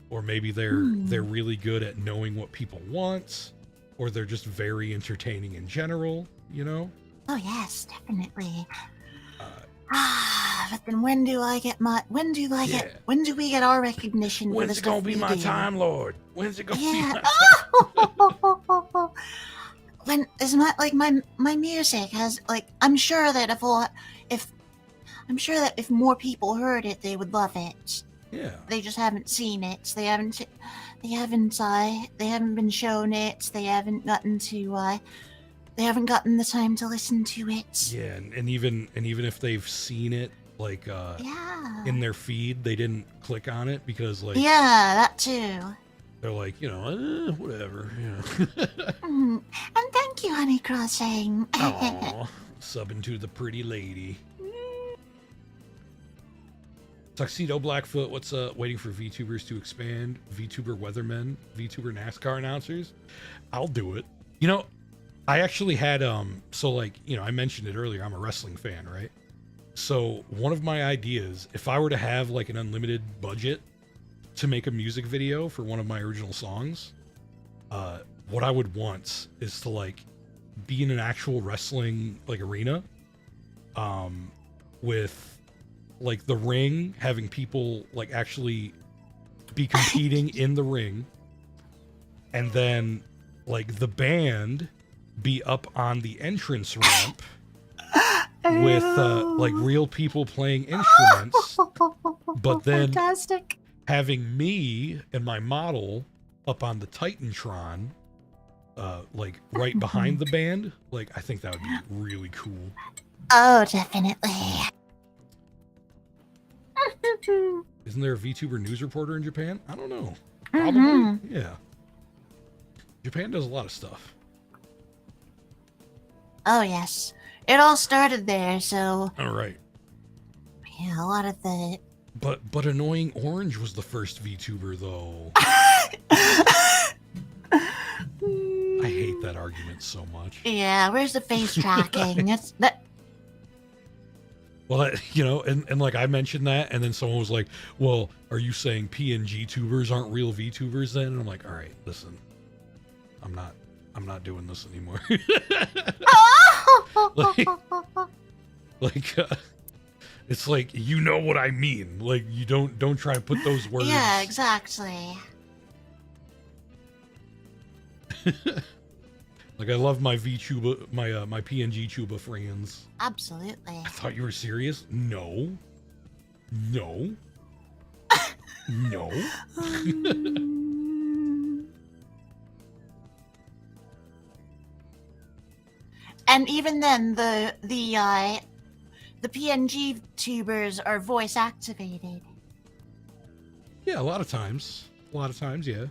or maybe they're really good at knowing what people want, or they're just very entertaining in general. Oh yes, definitely. But then when do we get our recognition? When's it gonna be my time, Lord? When's it gonna be my time? When is my music has I'm sure that if more people heard it, they would love it. Yeah. They just haven't seen it. They haven't been shown it. They haven't gotten the time to listen to it. Yeah, and even if they've seen it in their feed, they didn't click on it because that too. They're like, whatever. And thank you, Honey Crossing. Aww, subbing to the pretty lady. Tuxedo Blackfoot, what's waiting for VTubers to expand? VTuber weathermen, VTuber NASCAR announcers. I'll do it. I actually had I mentioned it earlier, I'm a wrestling fan, right? So one of my ideas, if I were to have like an unlimited budget to make a music video for one of my original songs, what I would want is to be in an actual wrestling arena, with the ring having people actually be competing in the ring, and then the band be up on the entrance ramp with real people playing instruments, but then fantastic. Having me and my model up on the Titantron, right behind the band. I think that would be really cool. Oh, definitely. Isn't there a VTuber news reporter in Japan? I don't know. Probably. Yeah. Japan does a lot of stuff. Oh, yes. It all started there, so... All right. Yeah, a lot of the... But Annoying Orange was the first VTuber, though. I hate that argument so much. Yeah, where's the face tracking? Well, and I mentioned that, and then someone was like, well, are you saying PNG tubers aren't real VTubers then? And I'm like, all right, listen, I'm not doing this anymore. It's what I mean. You don't try to put those words. Yeah, exactly. I love my VTuber, my PNG tuba friends. Absolutely. I thought you were serious. No. And even then, the PNG tubers are voice activated. Yeah, a lot of times, yeah.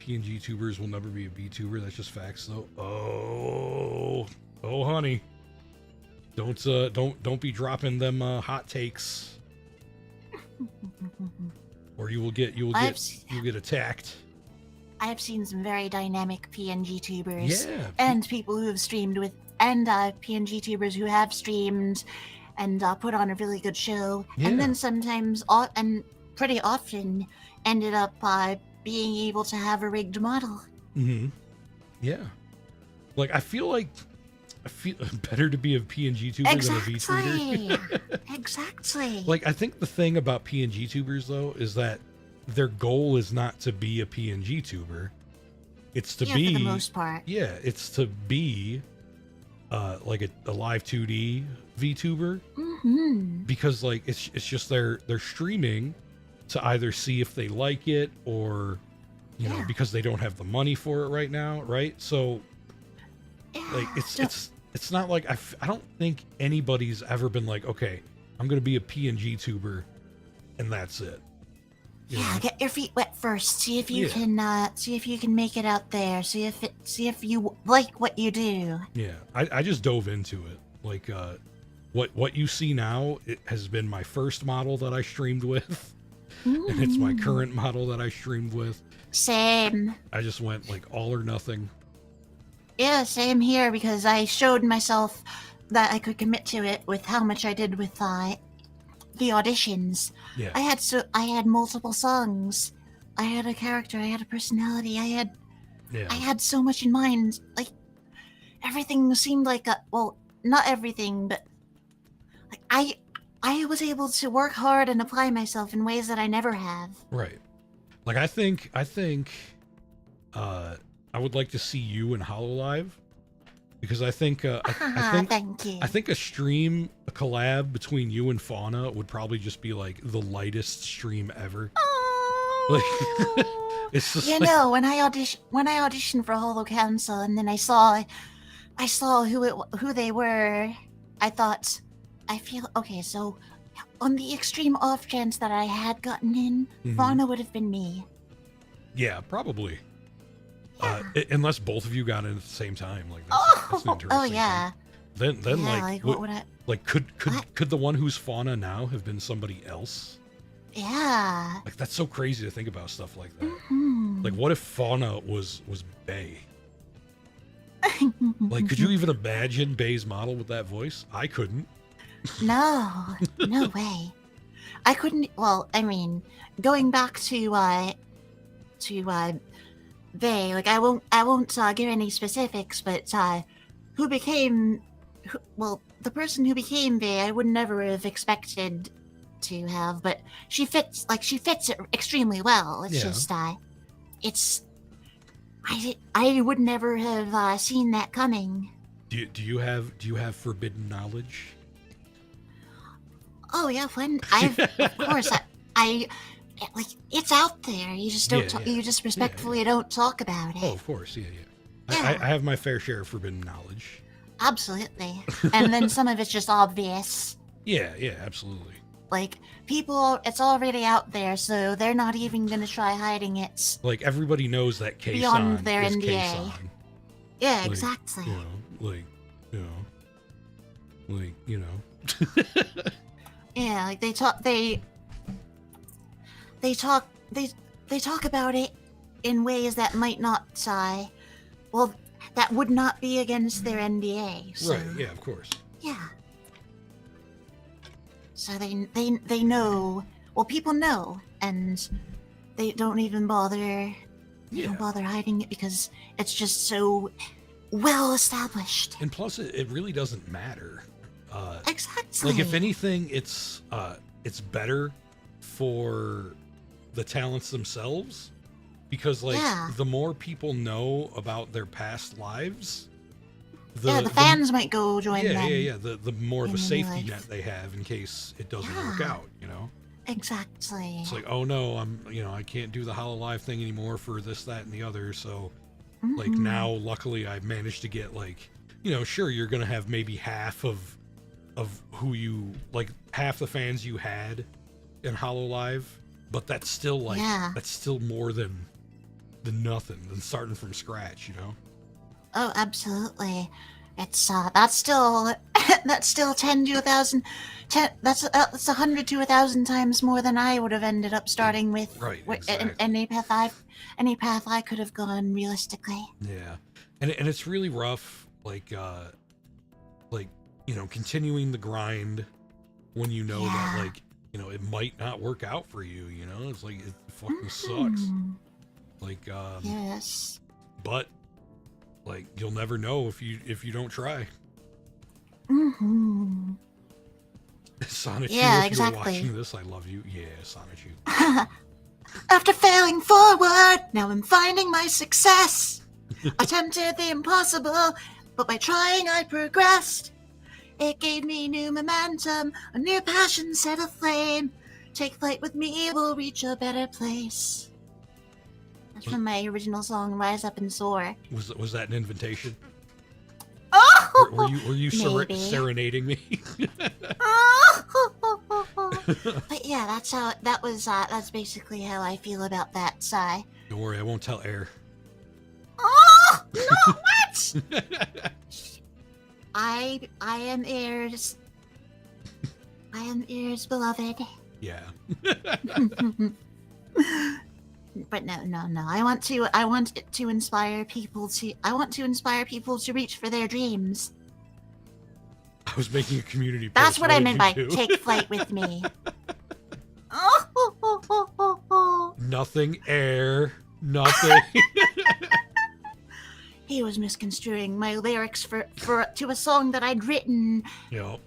PNG tubers will never be a VTuber. That's just facts, though. Oh, honey, don't be dropping them hot takes, or you will get attacked. I have seen some very dynamic PNG tubers, Yeah, and people who have streamed with PNG tubers who have streamed and put on a really good show, Yeah. and then sometimes and pretty often ended up being able to have a rigged model. Yeah. Like I feel better to be a PNG tuber than a VTuber. Exactly. Like I think the thing about PNG tubers though is that their goal is not to be a PNG tuber. It's to be, for the most part. Yeah, it's to be like a live 2D VTuber. Because like it's just they're streaming to either see if they like it or you know, because they don't have the money for it right now, right? So like it's not like I don't think anybody's ever been like, okay, I'm gonna be a PNG tuber and that's it. Get your feet wet first. See if you can make it out there. See if you like what you do. Yeah, I just dove into it. Like what you see now, it has been my first model that I streamed with. And it's my current model that I streamed with. Same. I just went like all or nothing. Yeah, same here, because I showed myself that I could commit to it with how much I did with the auditions. Yeah. I had multiple songs. I had a character, I had a personality, I had so much in mind. Like everything seemed like not everything, but like I was able to work hard and apply myself in ways that I never have. Right. Like I think I would like to see you in HoloLive, because I think thank you. I think a collab between you and Fauna would probably just be like the lightest stream ever. Like it's just when I auditioned for Holo Council and then I saw who they were, I thought, I feel okay, so on the extreme off chance that I had gotten in, Fauna would have been me. Yeah, probably. Unless both of you got in at the same time, like that's an interesting thing. Then like what would I like could the one who's Fauna now have been somebody else? Yeah. Like that's so crazy to think about stuff like that. Like what if Fauna was Bae? Like could you even imagine Bae's model with that voice? I couldn't. No way. I couldn't. Well, I mean, going back to Bae, like I won't give any specifics, but the person who became Bae, I would never have expected to have, but she fits it extremely well. It's just I would never have seen that coming. Do you have forbidden knowledge? Oh yeah, Flynn. Of course I like it's out there. You just don't. You just respectfully don't talk about it. Oh, of course, yeah. I have my fair share of forbidden knowledge. Absolutely, and then some of it's just obvious. Yeah, absolutely. Like people, it's already out there, so they're not even gonna try hiding it. Like everybody knows that K-san beyond their is NDA. K-san. Yeah, like, exactly. Yeah, like they talk about it in ways that might not that would not be against their NDA. So, right, yeah, of course. Yeah. So they know, well, people know, and they don't even bother hiding it because it's just so well established. And plus it really doesn't matter. Exactly. Like if anything, it's better for the talents themselves, because the more people know about their past lives, the fans might go join them. The more of a safety net they have in case it doesn't work out, Exactly. It's like, oh no, I can't do the HoloLive thing anymore for this, that, and the other. So like now, luckily I've managed to get sure, you're going to have maybe half of who you like, half the fans you had in HoloLive, but that's still that's still more than nothing, than starting from scratch, Oh, absolutely. It's that's still 10 to 1,000. That's 100 to 1,000 times more than I would have ended up starting with. Right. Exactly. Any path I could have gone realistically. Yeah, and it's really rough. Like like, you know, continuing the grind when you know that, Yeah. like, you know, it might not work out for you, you know? It's like, it fucking sucks. Like, Yes. but, like, you'll never know if you don't try. Sonichu, Yeah, if you're exactly. watching this, I love you. Yeah, Sonichu. After failing forward, now I'm finding my success. Attempted the impossible, but by trying I progressed. It gave me new momentum, a new passion set aflame. Take flight with me, we'll reach a better place. That's from my original song, Rise Up and Soar. Was that an invitation? Oh, Were you maybe. serenading me? But yeah, that's basically how I feel about that, Sai. Don't worry, I won't tell Air. Oh no! What? I am Air's. I am Air's beloved. Yeah. But no. I want to inspire people to reach for their dreams. I was making a community post. That's what I meant by do? take flight with me. Nothing, Air. Nothing. He was misconstruing my lyrics to a song that I'd written. Yep.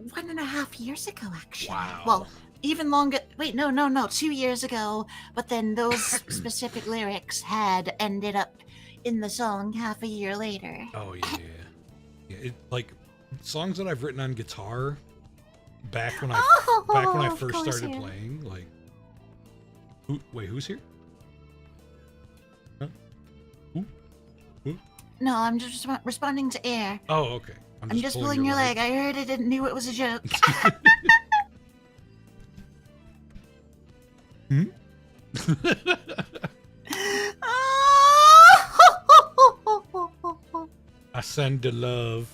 1.5 years ago, actually. Wow. Well, even longer. Wait, no, 2 years ago. But then those specific lyrics had ended up in the song half a year later. Oh yeah. It, like, songs that I've written on guitar back when I first started playing. Like, who's here? Huh? Who? No, I'm just responding to Air. Oh, okay. I'm just pulling your leg. I heard it and knew it was a joke. I send the love.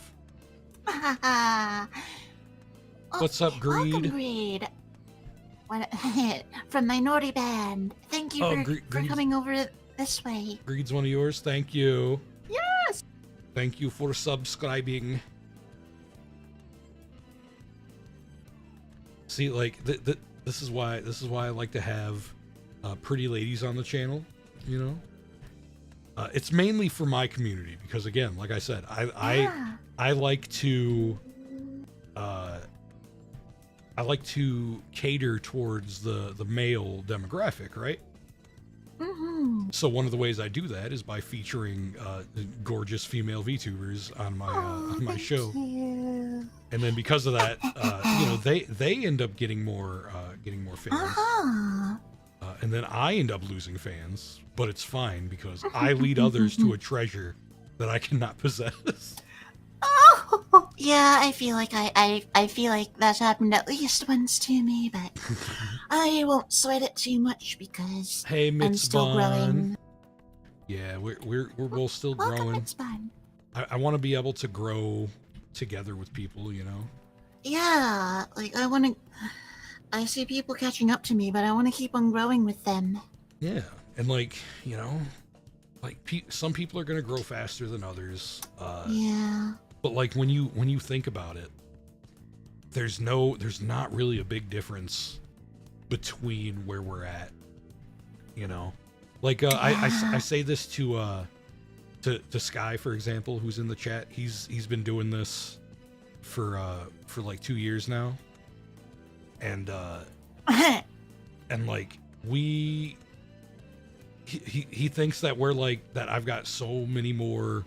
What's up, Greed? Welcome, Greed. From Minority Band. Thank you for coming over this way. Greed's one of yours. Thank you. Yes. Thank you for subscribing. See, like, this is why I like to have pretty ladies on the channel. You know, it's mainly for my community because, again, like I said, I like to cater towards the male demographic, right? Mm-hmm. So one of the ways I do that is by featuring gorgeous female VTubers on my show. You. And then because of that, you know, they end up getting more fans, and then I end up losing fans. But it's fine because I lead others to a treasure that I cannot possess. Oh, yeah, I feel like I feel like that's happened at least once to me, but I won't sweat it too much because Hey, I'm still growing. Yeah, we're both still Welcome, growing. it's fun. I want to be able to grow together with people, you know. Yeah, like I see people catching up to me, but I want to keep on growing with them. Yeah, and like, you know, like some people are gonna grow faster than others. Yeah. But like when you think about it, there's not really a big difference between where we're at. You know, like I say this to Sky, for example, who's in the chat. He's been doing this for like 2 years now, and like he thinks that we're like that. I've got so many more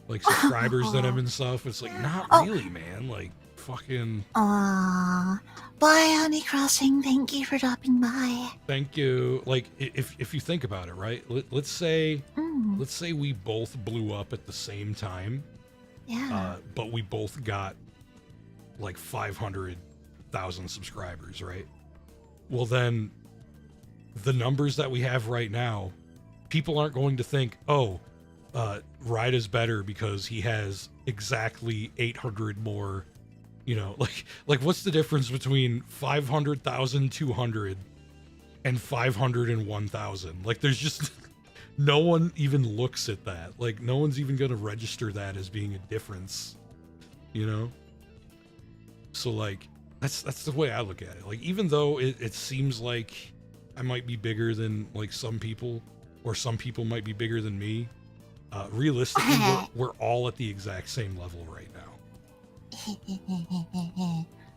like subscribers than him and stuff. It's like, not really, man. Like, fucking. Bye, Honey Crossing. Thank you for dropping by. Thank you. Like, if you think about it, right? Let's say we both blew up at the same time. Yeah. But we both got like 500,000 subscribers, right? Well, then the numbers that we have right now, people aren't going to think, oh, Raida's better because he has exactly 800 more, you know, like what's the difference between 500,200 and 501,000? Like, there's just no one even looks at that. Like, no one's even going to register that as being a difference you know? So like that's the way I look at it. Like even though it seems like I might be bigger than like some people, or some people might be bigger than me, realistically we're all at the exact same level right now.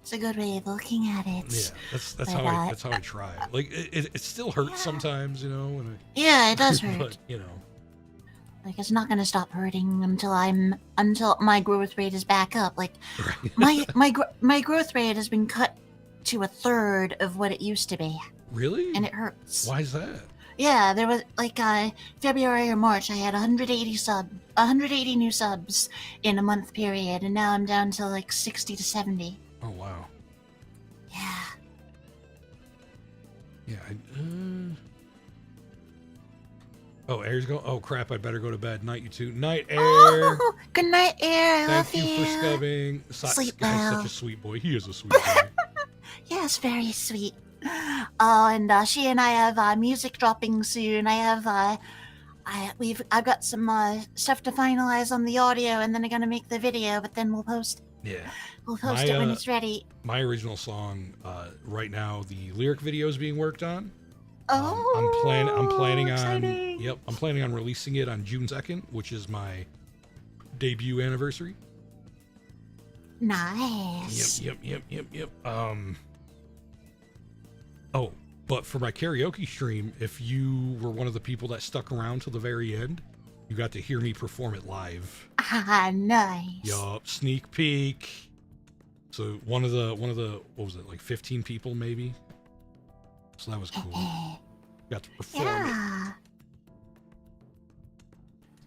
It's a good way of looking at it. Yeah, that's how I try. Like it still hurts sometimes, you know. Yeah, it does hurt. But you know, like it's not gonna stop hurting until my growth rate is back up. Like right. my growth rate has been cut to a third of what it used to be. Really? And it hurts. Why is that? Yeah, there was like February or March, I had 180 new subs in a month period, and now I'm down to like 60 to 70. Oh wow. Yeah. Yeah. Oh, Air's going. Oh crap! I better go to bed. Night, you two. Night, Air. Oh, good night, Air. Thank you for scubbing. Sleep Guy's well. such a sweet boy. He is a sweet boy. Yes, very sweet. Oh, and she and I have music dropping soon. I've got some stuff to finalize on the audio, and then I'm gonna make the video. But then we'll post. Yeah. We'll post it when it's ready. My original song, right now, the lyric video is being worked on. Oh, I'm planning exciting. on. Yep, I'm planning on releasing it on June 2nd, which is my debut anniversary. Nice. Yep. Oh, but for my karaoke stream, if you were one of the people that stuck around till the very end, you got to hear me perform it live. Ah, nice. Yup, sneak peek. So one of the what was it, like 15 people maybe? So that was cool. Got to perform it.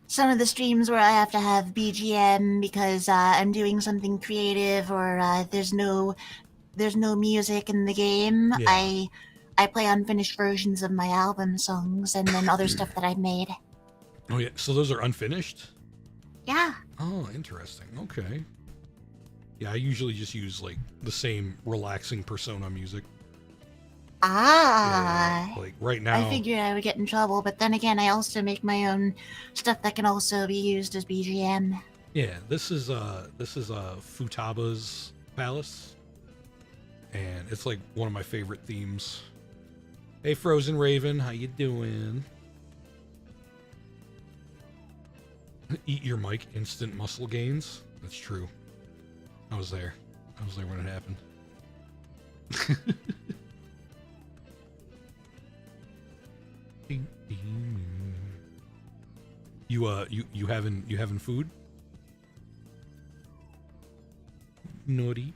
Some of the streams where I have to have BGM because I'm doing something creative, or there's no music in the game. Yeah. I play unfinished versions of my album songs and then other stuff that I've made. Oh yeah, so those are unfinished? Yeah. Oh, interesting. Okay. Yeah, I usually just use like the same relaxing Persona music. Ah. Yeah, like right now. I figured I would get in trouble, but then again, I also make my own stuff that can also be used as BGM. Yeah, this is Futaba's Palace, and it's like one of my favorite themes. Hey, Frozen Raven, how you doing? Eat your mic, instant muscle gains. That's true. I was there when it happened. You having food? Naughty.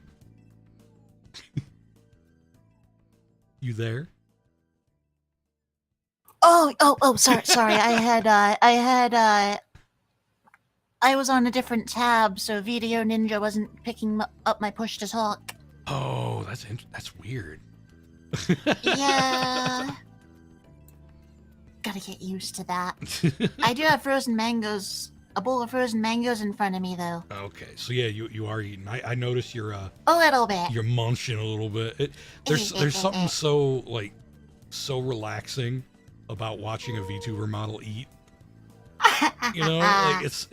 You there? Oh, sorry. I was on a different tab, so Video Ninja wasn't picking up my push to talk. Oh, that's weird. Yeah. Gotta get used to that. I do have a bowl of frozen mangoes in front of me, though. Okay, so yeah, you are eating. I noticed you're a little bit. You're munching a little bit. There's something so relaxing about watching a VTuber model eat. You know, like it's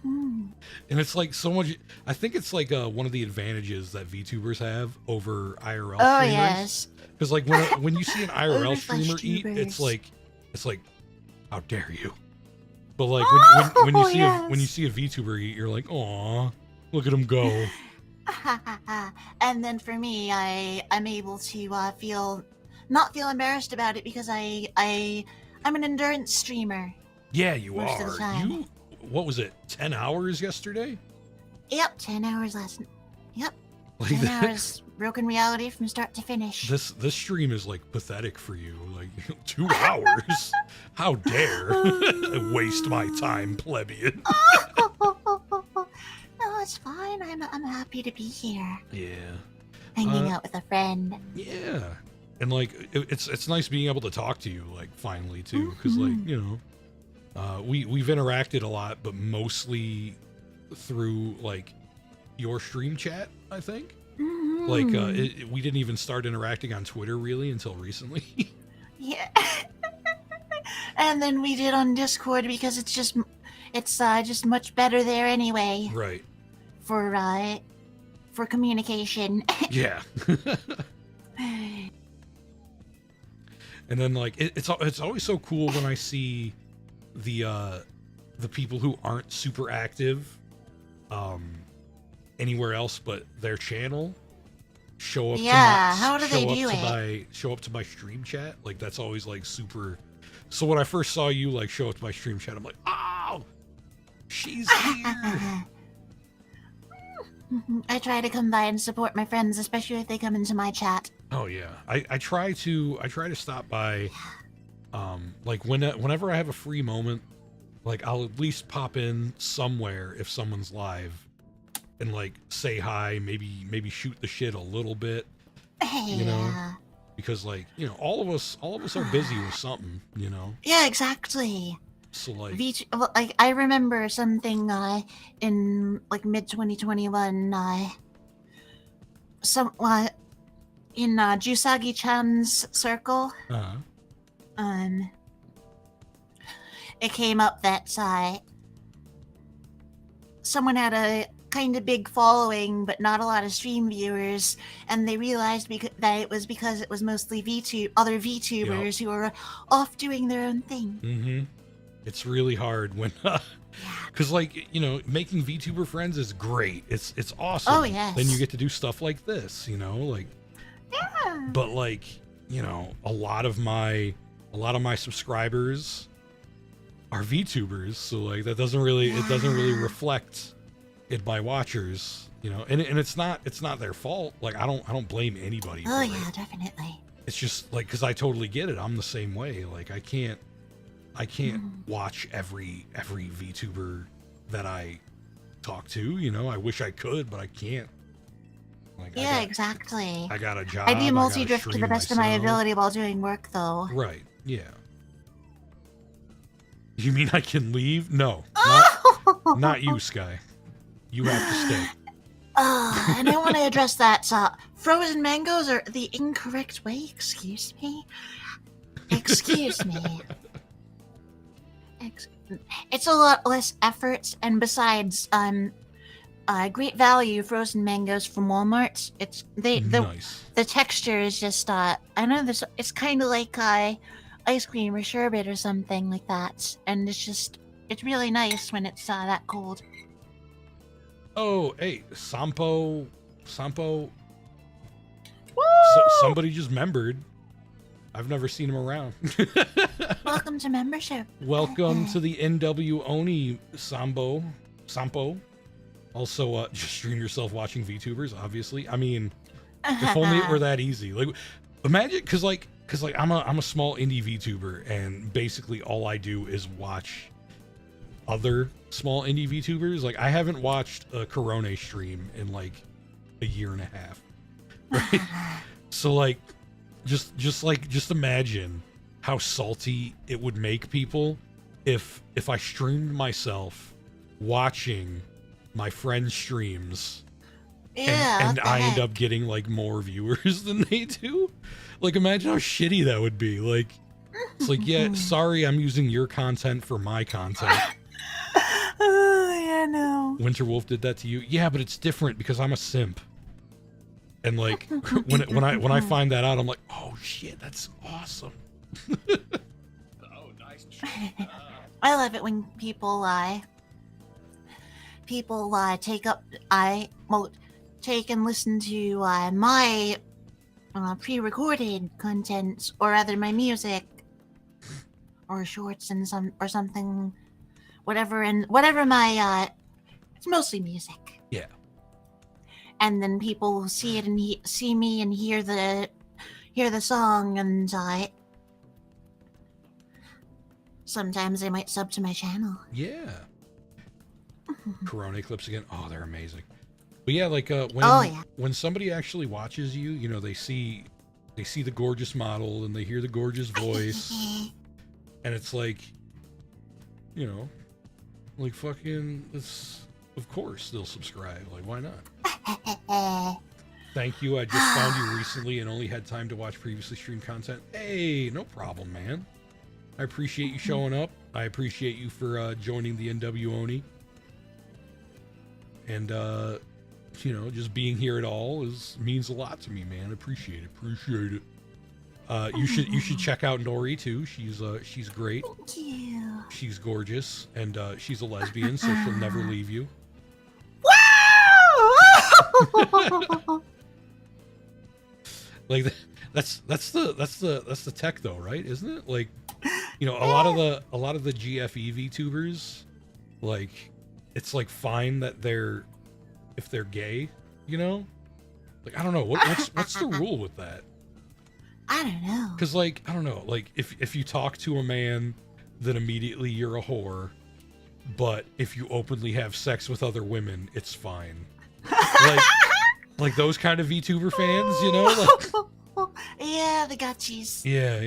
and it's like so much. I think it's like one of the advantages that VTubers have over IRL streamers. Oh yes. Because like when you see an IRL streamer eat, it's like, how dare you? But like when you see when you see a VTuber eat, you're like, aw, look at him go. And then for me, I'm able to not feel embarrassed about it because I'm an endurance streamer. Yeah, you most are. Of the time. You what was it? 10 hours yesterday? Yep, 10 hours last. Yep. Like 10 hours broken reality from start to finish. This stream is like pathetic for you. Like 2 hours. How dare waste my time, plebeian. No, it's fine. I'm happy to be here. Yeah. Hanging out with a friend. Yeah. And like it's nice being able to talk to you like finally too, because like, you know, we've interacted a lot, but mostly through like your stream chat, I think. Like we didn't even start interacting on Twitter really until recently. Yeah. And then we did on Discord because it's just much better there anyway. Right. for communication. Yeah. And then like it's always so cool when I see the people who aren't super active anywhere else but their channel show up how do they do it? Show up to my stream chat. Like that's always like super. So when I first saw you like show up to my stream chat, I'm like, oh, she's here. I try to come by and support my friends, especially if they come into my chat. Oh yeah, I try to stop by, like whenever I have a free moment, like I'll at least pop in somewhere if someone's live, and like say hi, maybe shoot the shit a little bit, you know, because like all of us are busy with something, you know. Yeah, exactly. So like, like I remember something in like mid 2021, in Jusagi-chan's circle, it came up that someone had a kind of big following, but not a lot of stream viewers, and they realized that it was because it was mostly other VTubers who were off doing their own thing. Mm-hmm. It's really hard when, because like making VTuber friends is great. It's awesome. Oh yes. Then you get to do stuff like this, like. Yeah. But like, a lot of my subscribers are VTubers, so like that doesn't really reflect in my watchers, and it's not their fault. Like I don't blame anybody. Oh yeah, definitely. It's just like because I totally get it. I'm the same way. Like I can't watch every VTuber that I talk to. I wish I could, but I can't. Like, yeah, exactly. I got a job. I do multi-drift to the best of my ability while doing work, though. Right. Yeah. You mean I can leave? No. Not you, Sky. You have to stay. And I want to address that. Frozen mangoes are the incorrect way. Excuse me. Excuse me. It's a lot less effort, and besides, great value frozen mangoes from Walmart. Nice. The texture is just I know this. It's kind of like ice cream or sherbet or something like that, and it's really nice when it's that cold. Oh, hey, Sampo. Woo! Somebody just membered. I've never seen him around. Welcome to membership. Welcome to the NW Oni Sampo. Also, just stream yourself watching VTubers, obviously. I mean, if only it were that easy. Like, imagine, cause I'm a small indie VTuber, and basically all I do is watch other small indie VTubers. Like, I haven't watched a Corone stream in like a year and a half. Right? So like, just imagine how salty it would make people if I streamed myself watching my friends' streams, and I end up getting like more viewers than they do. Like, imagine how shitty that would be. Like, it's like, yeah, sorry, I'm using your content for my content. Oh yeah, no. Winterwolf did that to you. Yeah, but it's different because I'm a simp. And like when I find that out, I'm like, oh shit, that's awesome. Oh, nice. I love it when people take and listen to my pre-recorded content, or rather my music or shorts and something, whatever my it's mostly music. Yeah. And then people will see it and see me and hear the song, and sometimes they might sub to my channel. Yeah. Corona clips again. Oh, they're amazing. But yeah, like when somebody actually watches you, they see the gorgeous model and they hear the gorgeous voice, and it's like, like fucking, it's, of course they'll subscribe. Like, why not? Thank you. I just found you recently and only had time to watch previously streamed content. Hey, no problem, man. I appreciate you showing up. I appreciate you for joining the NW Oni. and you know, just being here at all means a lot to me, man. Appreciate it. You should check out Nori too. She's great. Thank you. She's gorgeous, and she's a lesbian, so she'll never leave you. Wow! Like that's the tech though, right? Isn't it? Like, you know, a lot of the GFE VTubers, like, it's like fine that if they're gay, you know? Like, I don't know, what's the rule with that? I don't know. Cause like, I don't know, like if you talk to a man, then immediately you're a whore, but if you openly have sex with other women, it's fine. Like those kind of VTuber fans, you know? Like, yeah, the gotchis. yeah.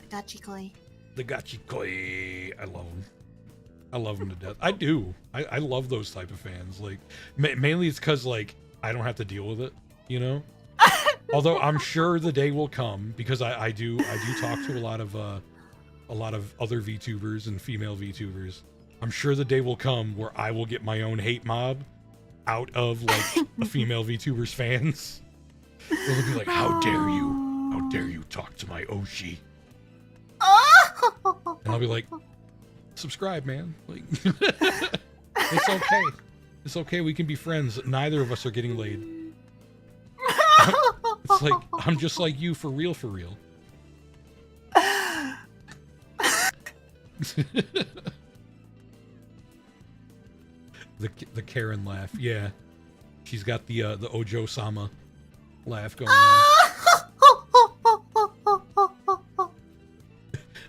The gotchi-koi. The gachikoi. I love them to death. I do. I love those type of fans. Like, mainly it's because, like, I don't have to deal with it, you know? Although I'm sure the day will come, because I do talk to a lot of other VTubers and female VTubers. I'm sure the day will come where I will get my own hate mob out of, like, a female VTuber's fans. They'll be like, how dare you talk to my Oshi? And I'll be like, subscribe, man. Like, it's okay, we can be friends. Neither of us are getting laid. It's like, I'm just like you, for real. The Karen laugh, yeah. She's got the Ojo-sama laugh going on.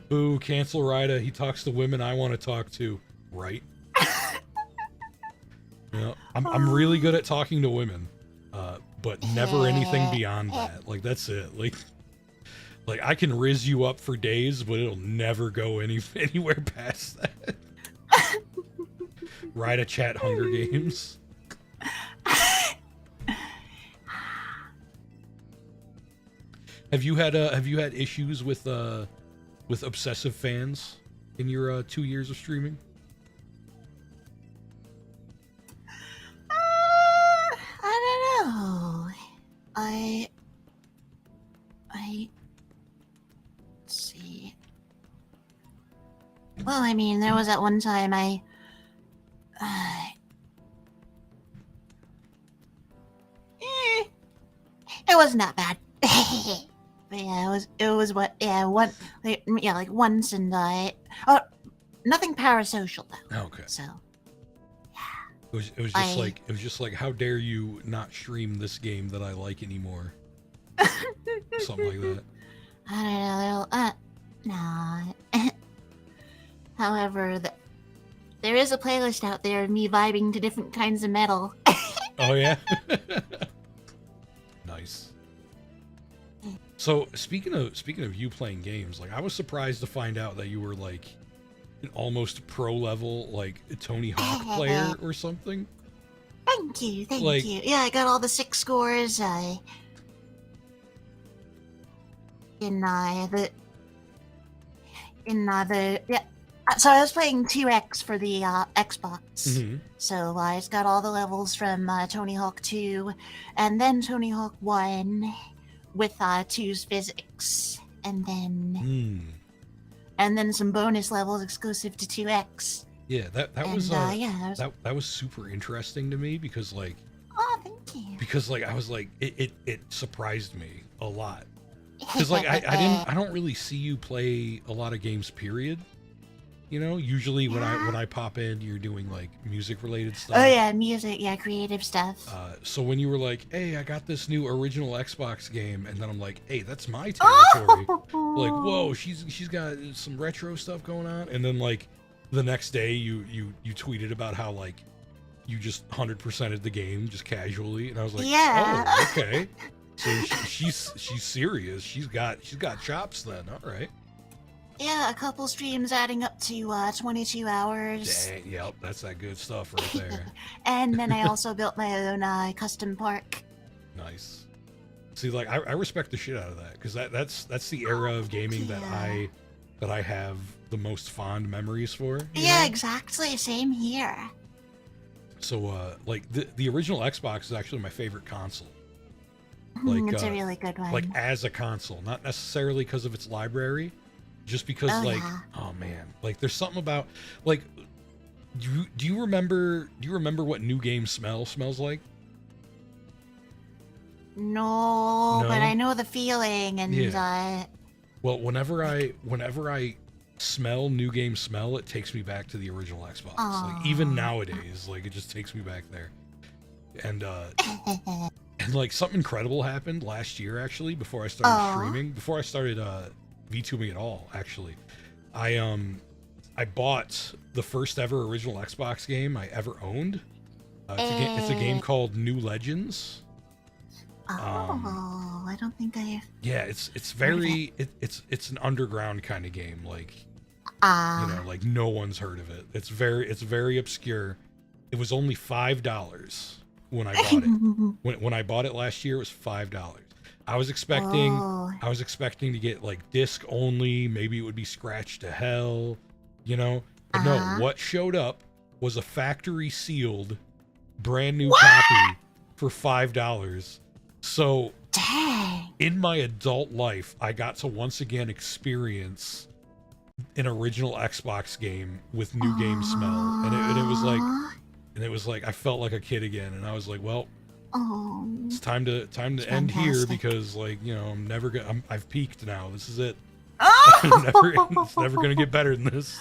Boo, cancel Raida. He talks to women I want to talk to. Right? You know, I'm really good at talking to women, but never anything beyond that. Like, that's it. Like I can riz you up for days, but it'll never go anywhere past that. Raida chat Hunger Games. Have you had issues with obsessive fans in your 2 years of streaming? I don't know. I let's see. Well, I mean, there was that one time it wasn't that bad. But yeah, it was like once, and nothing parasocial though. Okay. So It was just like how dare you not stream this game that I like anymore? Something like that. I don't know. No. However, there is a playlist out there of me vibing to different kinds of metal. Oh yeah. Nice. So speaking of you playing games, like, I was surprised to find out that you were like an almost pro level, like, Tony Hawk player or something. Thank you. Yeah, I got all the 6 scores. So I was playing 2X for the Xbox. Mm-hmm. So I just got all the levels from Tony Hawk 2, and then Tony Hawk 1 with 2's physics, and then some bonus levels exclusive to 2X. Yeah, that was super interesting to me, because, like, oh, thank you. Because, like, I was like, it surprised me a lot, because, like, I don't really see you play a lot of games, period. You know, usually when I pop in, you're doing, like, music related stuff. Oh yeah, music, yeah, creative stuff. So when you were like, hey, I got this new original Xbox game, and then I'm like, hey, that's my territory. Like, whoa, she's got some retro stuff going on, and then, like, the next day you tweeted about how, like, you just 100%ed the game just casually, and I was like, yeah. Oh, okay. So she's serious. She's got chops then. All right. Yeah, a couple streams adding up to 22 hours. Dang, yep, that's that good stuff right there. And then I also built my own custom park. Nice. See, like, I respect the shit out of that, because that's the era of gaming that I have the most fond memories for. Yeah, exactly. Same here. So like the original Xbox is actually my favorite console. Like it's a really good one. Like as a console, not necessarily because of its library, just because oh man, like there's something about like do you remember what New Game smells like? No, but I know the feeling, and well, whenever I smell New Game smell, it takes me back to the original Xbox. Like even nowadays, like it just takes me back there. And and like something incredible happened last year actually before I started streaming, before I started VTubing at all actually. I bought the first ever original Xbox game I ever owned. It's a game called New Legends. I don't think I. Yeah, it's very it's an underground kind of game, like you know, like no one's heard of it. It's very obscure. It was only $5 when I bought it. when I bought it last year, it was $5. I was expecting to get like disc only. Maybe it would be scratched to hell, you know. But no, what showed up was a factory sealed, brand new copy for $5. So, dang. In my adult life, I got to once again experience an original Xbox game with New Game smell, and it was like I felt like a kid again, and I was like, well, it's time to end here because, like, you know, I've peaked now. This is it. It's never gonna get better than this.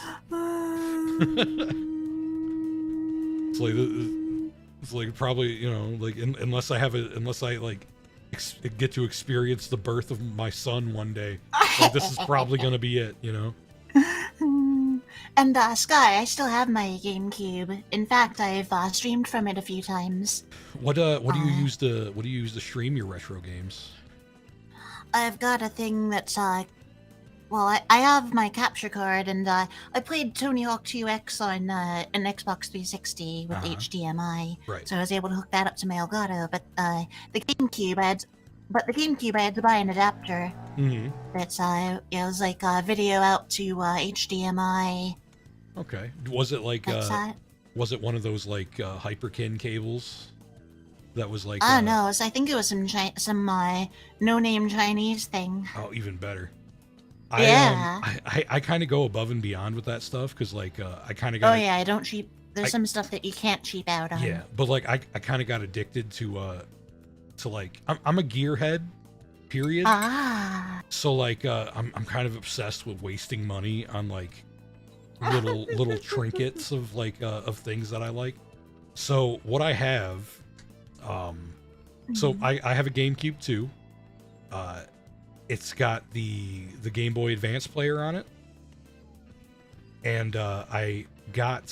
It's like probably, you know, like unless I like get to experience the birth of my son one day, like, this is probably gonna be it, you know. And Sky, I still have my GameCube. In fact, I've streamed from it a few times. What do you use to stream your retro games? I've got a thing that's well, I have my capture card, and I played Tony Hawk 2X on an Xbox 360 with HDMI, right. so I was able to hook that up to my Elgato. But the GameCube, I had to buy an adapter. That's it was like video out to HDMI. Okay. Was it like was it one of those like Hyperkin cables? That was like no, I think it was some no-name Chinese thing. Oh, even better. Yeah. I kind of go above and beyond with that stuff because, like, I kind of got. Oh yeah, I don't cheap. There's some stuff that you can't cheap out on. Yeah, but like I kind of got addicted to like I'm a gearhead, period. So like I'm kind of obsessed with wasting money on like little trinkets of like of things that I like. So what I have, so I have a GameCube too. It's got the Game Boy Advance player on it, and I got.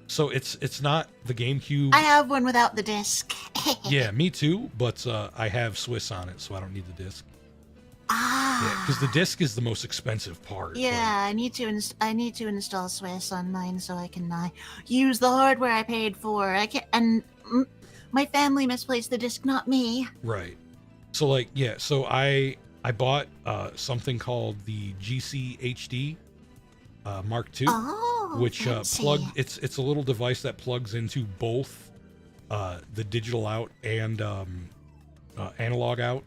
So it's not the GameCube. I have one without the disc. Yeah, me too. But I have Swiss on it, so I don't need the disc. Yeah, because the disc is the most expensive part. Yeah, like, I need to install Swiss on mine so I can use the hardware I paid for. I can't, and my family misplaced the disc, not me. Right. So like, yeah, so I bought something called the GC HD Mark II, which it's a little device that plugs into both the digital out and analog out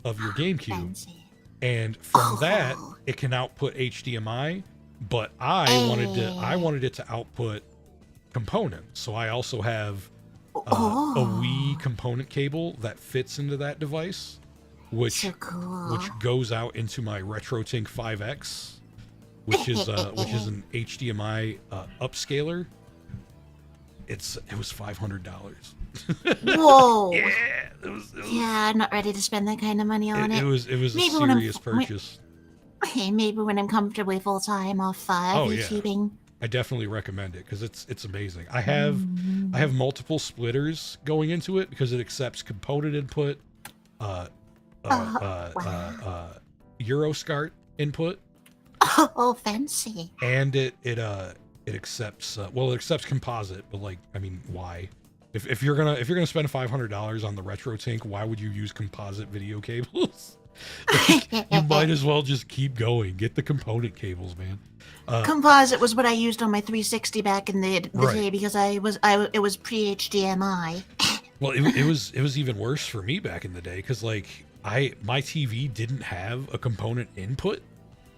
of your GameCube. Fancy. And from that it can output HDMI, but I wanted it to output components. So I also have a Wii component cable that fits into that device, which goes out into my RetroTink 5X, which is an HDMI upscaler. It was $500. Whoa! Yeah, it was. Yeah, I'm not ready to spend that kind of money on it. It was a serious purchase. Maybe when I'm comfortably full time off YouTubing. Yeah. I definitely recommend it because it's amazing. I have multiple splitters going into it because it accepts component input, Euroscart input. Oh, fancy! And it accepts it accepts composite, but like, I mean, why? If you're gonna spend $500 on the RetroTink, why would you use composite video cables? Like, you might as well just keep going. Get the component cables, man. Composite was what I used on my 360 back in the Right. day because it was pre HDMI. Well, it was even worse for me back in the day because like my TV didn't have a component input,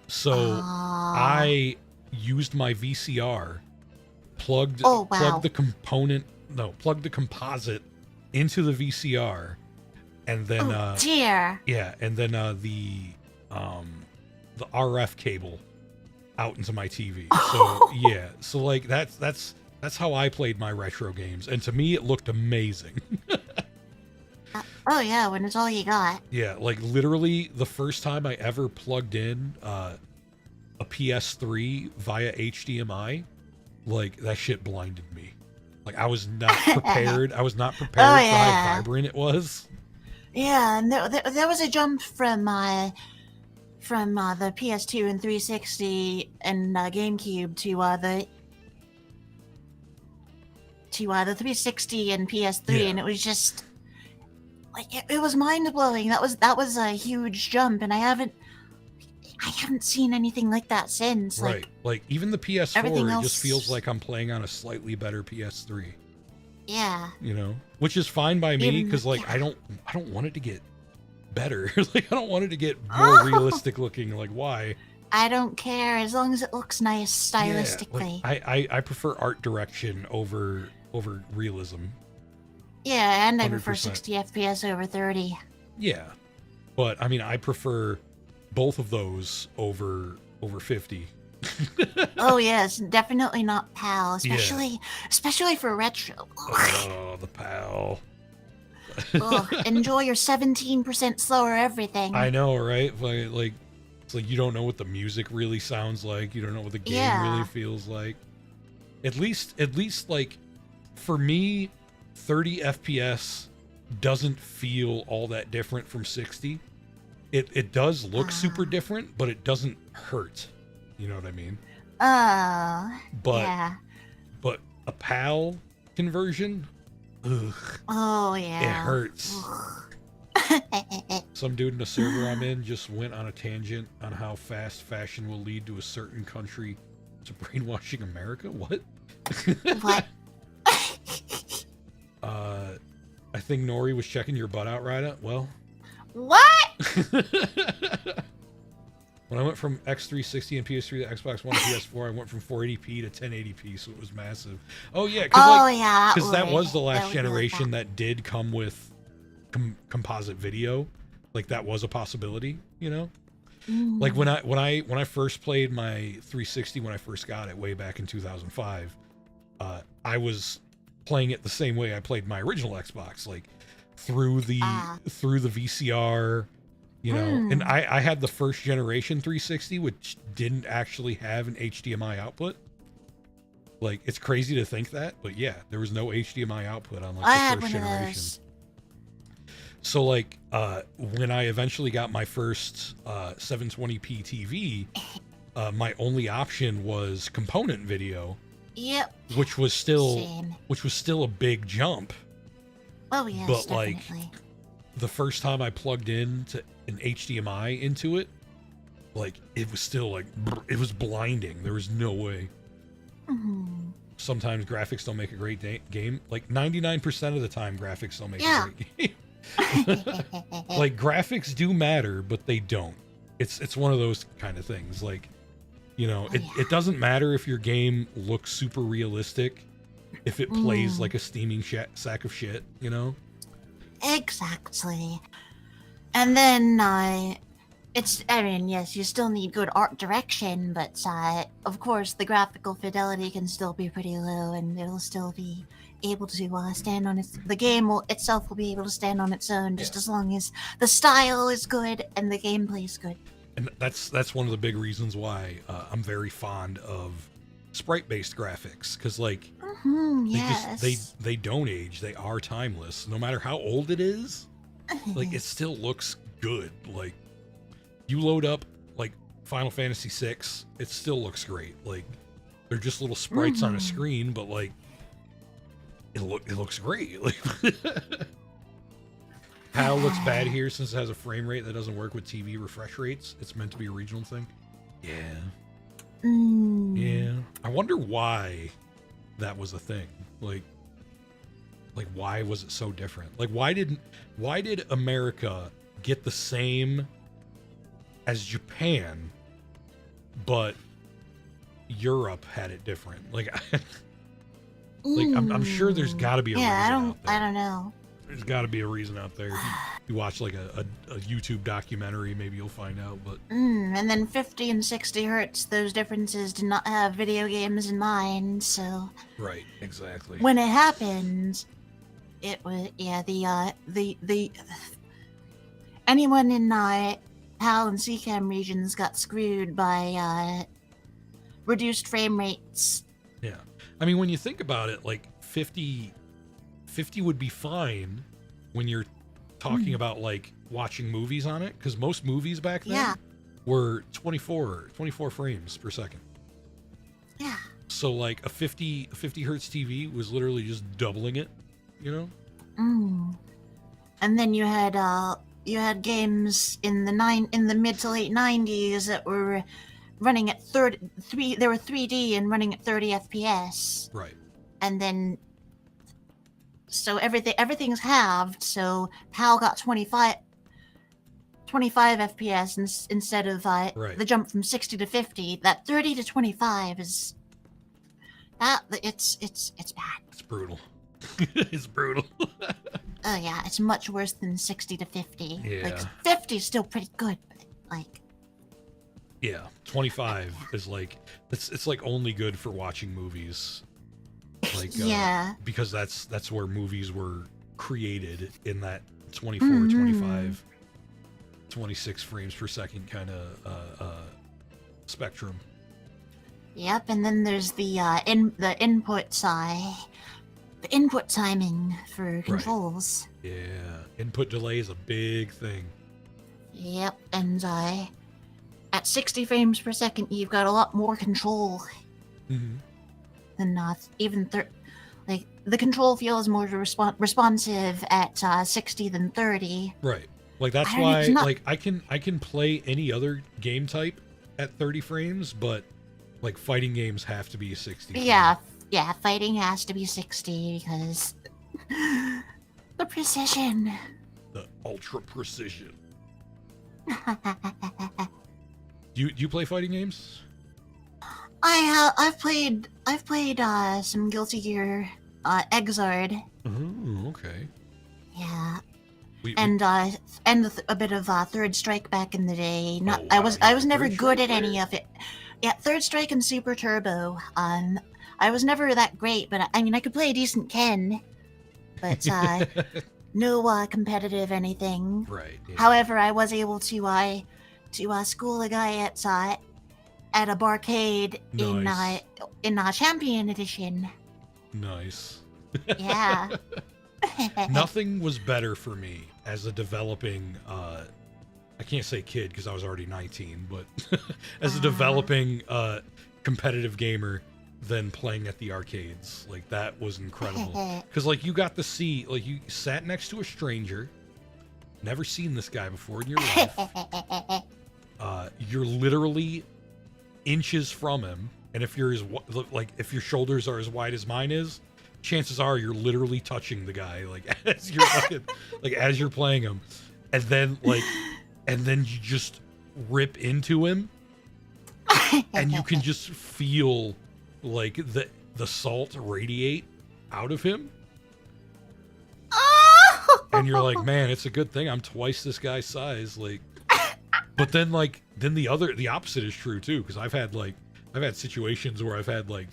so I used my VCR, plugged the composite into the VCR, and then dear. yeah, and then the RF cable out into my TV. So yeah, so like that's how I played my retro games, and to me it looked amazing. Oh yeah, when it's all you got. Yeah, like literally the first time I ever plugged in a PS3 via HDMI, like that shit blinded me. Like I was not prepared. I was not prepared for how vibrant it was. Yeah, and there was a jump from the PS2 and 360 and GameCube to the 360 and PS3, and it was just like it was mind blowing. That was a huge jump, and I haven't seen anything like that since. Right, like even the PS4, else... it just feels like I'm playing on a slightly better PS3. Yeah, you know, which is fine by me because like I don't want it to get better. Like I don't want it to get more realistic looking. Like why? I don't care as long as it looks nice stylistically. Yeah, like, I prefer art direction over realism. Yeah, and I 100%. prefer 60 FPS over 30. Yeah, but I mean I prefer both of those over 50. Oh yes, definitely not PAL, especially for retro. Oh, the PAL. Enjoy your 17% slower everything. I know, right? Like it's like you don't know what the music really sounds like. You don't know what the game really feels like. At least like for me, 30 FPS doesn't feel all that different from 60. It does look super different, but it doesn't hurt. You know what I mean? But a PAL conversion, ugh. Oh yeah. It hurts. Some dude in a server I'm in just went on a tangent on how fast fashion will lead to a certain country to brainwashing America. What? What? I think Nori was checking your butt out, Raida. Well. What? When I went from X360 and PS3 to Xbox One and PS4, I went from 480p to 1080p, so it was massive. Oh yeah, because that was the last generation that did come with composite video. Like that was a possibility, you know. Like when I first played my 360 when I first got it way back in 2005, I was playing it the same way I played my original Xbox, like through the VCR. You know, and I had the first generation 360, which didn't actually have an HDMI output. Like, it's crazy to think that, but yeah, there was no HDMI output on like the first generation. So like, when I eventually got my first 720p TV, my only option was component video. Yep. Which was still a big jump. Oh yes, but definitely. Like, the first time I plugged in to an HDMI into it, like it was still like it was blinding. There was no way. Sometimes graphics don't make a great game. Like 99% of the time, graphics don't make a great game. Like it do matter, but they don't. It's one of those kind of things. Like, you know, it doesn't matter if your game looks super realistic if it plays like a steaming sack of shit, you know. Exactly. And then yes, you still need good art direction, but of course the graphical fidelity can still be pretty low, and it'll still be able to stand on its. The game itself will be able to stand on its own, just as long as the style is good and the gameplay is good. And that's one of the big reasons why I'm very fond of sprite-based graphics, because like they don't age. They are timeless. No matter how old it is, like it still looks good. Like you load up like Final Fantasy VI, it still looks great. Like they're just little sprites on a screen, but like it looks great. Like PAL looks bad here since it has a frame rate that doesn't work with TV refresh rates. It's meant to be a regional thing. Yeah. Yeah, I wonder why that was a thing. Like why was it so different? Like why did America get the same as Japan, but Europe had it different? Like I'm sure there's got to be a reason out there. I don't know. There's got to be a reason out there. If you watch like a YouTube documentary, maybe you'll find out. But And then 50 and 60 hertz, those differences did not have video games in mind. So right, exactly. when it happened, it was the anyone in PAL and CCAM regions got screwed by reduced frame rates. Yeah, I mean when you think about it, like 50 would be fine when you're talking about like watching movies on it, because most movies back then were 24 frames per second. Yeah. So like a 50 hertz TV was literally just doubling it, you know? And then you had games in the mid to late 90s that were running at 3 they were 3D and running at 30 FPS. Right. And then so everything's halved, so PAL got 25 FPS instead of the jump from 60 to 50. That 30 to 25 is it's bad. It's brutal. It's brutal. Oh yeah, it's much worse than 60 to 50. Yeah. Like 50 is still pretty good, but like yeah, 25 is like it's like only good for watching movies. Like because that's where movies were created, in that 24, 25, 26 frames per second kind of spectrum. Yep, and then there's the input side, the input timing for controls. Right. Yeah, input delay is a big thing. Yep, and at 60 frames per second, you've got a lot more control. Than even like the control feels more responsive at 60 than 30. Right. Like that's why like I can play any other game type at 30 frames, but like fighting games have to be 60. Yeah, fighting has to be 60 because the precision. The ultra precision. Do you play fighting games? I've played some Guilty Gear Exard. Oh, okay. Yeah. And a bit of Third Strike back in the day. I was never good at any of it. Yeah, Third Strike and Super Turbo. I was never that great, but I mean I could play a decent Ken, but no competitive anything. Right. Yeah. However, I was able to school a guy at a barcade in Champion Edition. Nice. Yeah. Nothing was better for me as a developing I can't say kid because I was already 19, but as a developing competitive gamer than playing at the arcades. Like that was incredible. Because like you got to see, like you sat next to a stranger, never seen this guy before in your life. You're literally inches from him, and if you're if your shoulders are as wide as mine is, chances are you're literally touching the guy like as you're as you're playing him, and then you just rip into him, and you can just feel like the salt radiate out of him. And you're like, man, it's a good thing I'm twice this guy's size. Like, but then the opposite is true too, because I've had situations where I've had like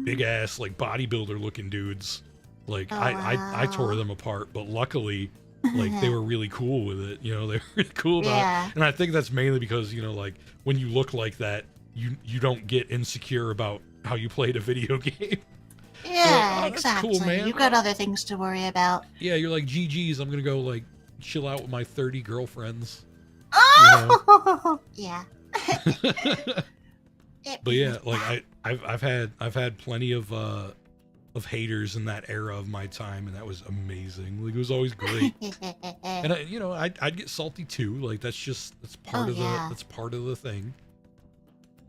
big ass like bodybuilder looking dudes. Like I tore them apart, but luckily like they were really cool with it. You know, they were really cool about it. And I think that's mainly because, you know, like when you look like that, you don't get insecure about how you played a video game. Yeah, like, exactly. Cool, man. You've got other things to worry about. Yeah, you're like, GG's, I'm gonna go like chill out with my 30 girlfriends. Oh, you know? Yeah. But yeah, like I've had plenty of haters in that era of my time, and that was amazing. Like it was always great. And I'd get salty too. Like that's part of the thing.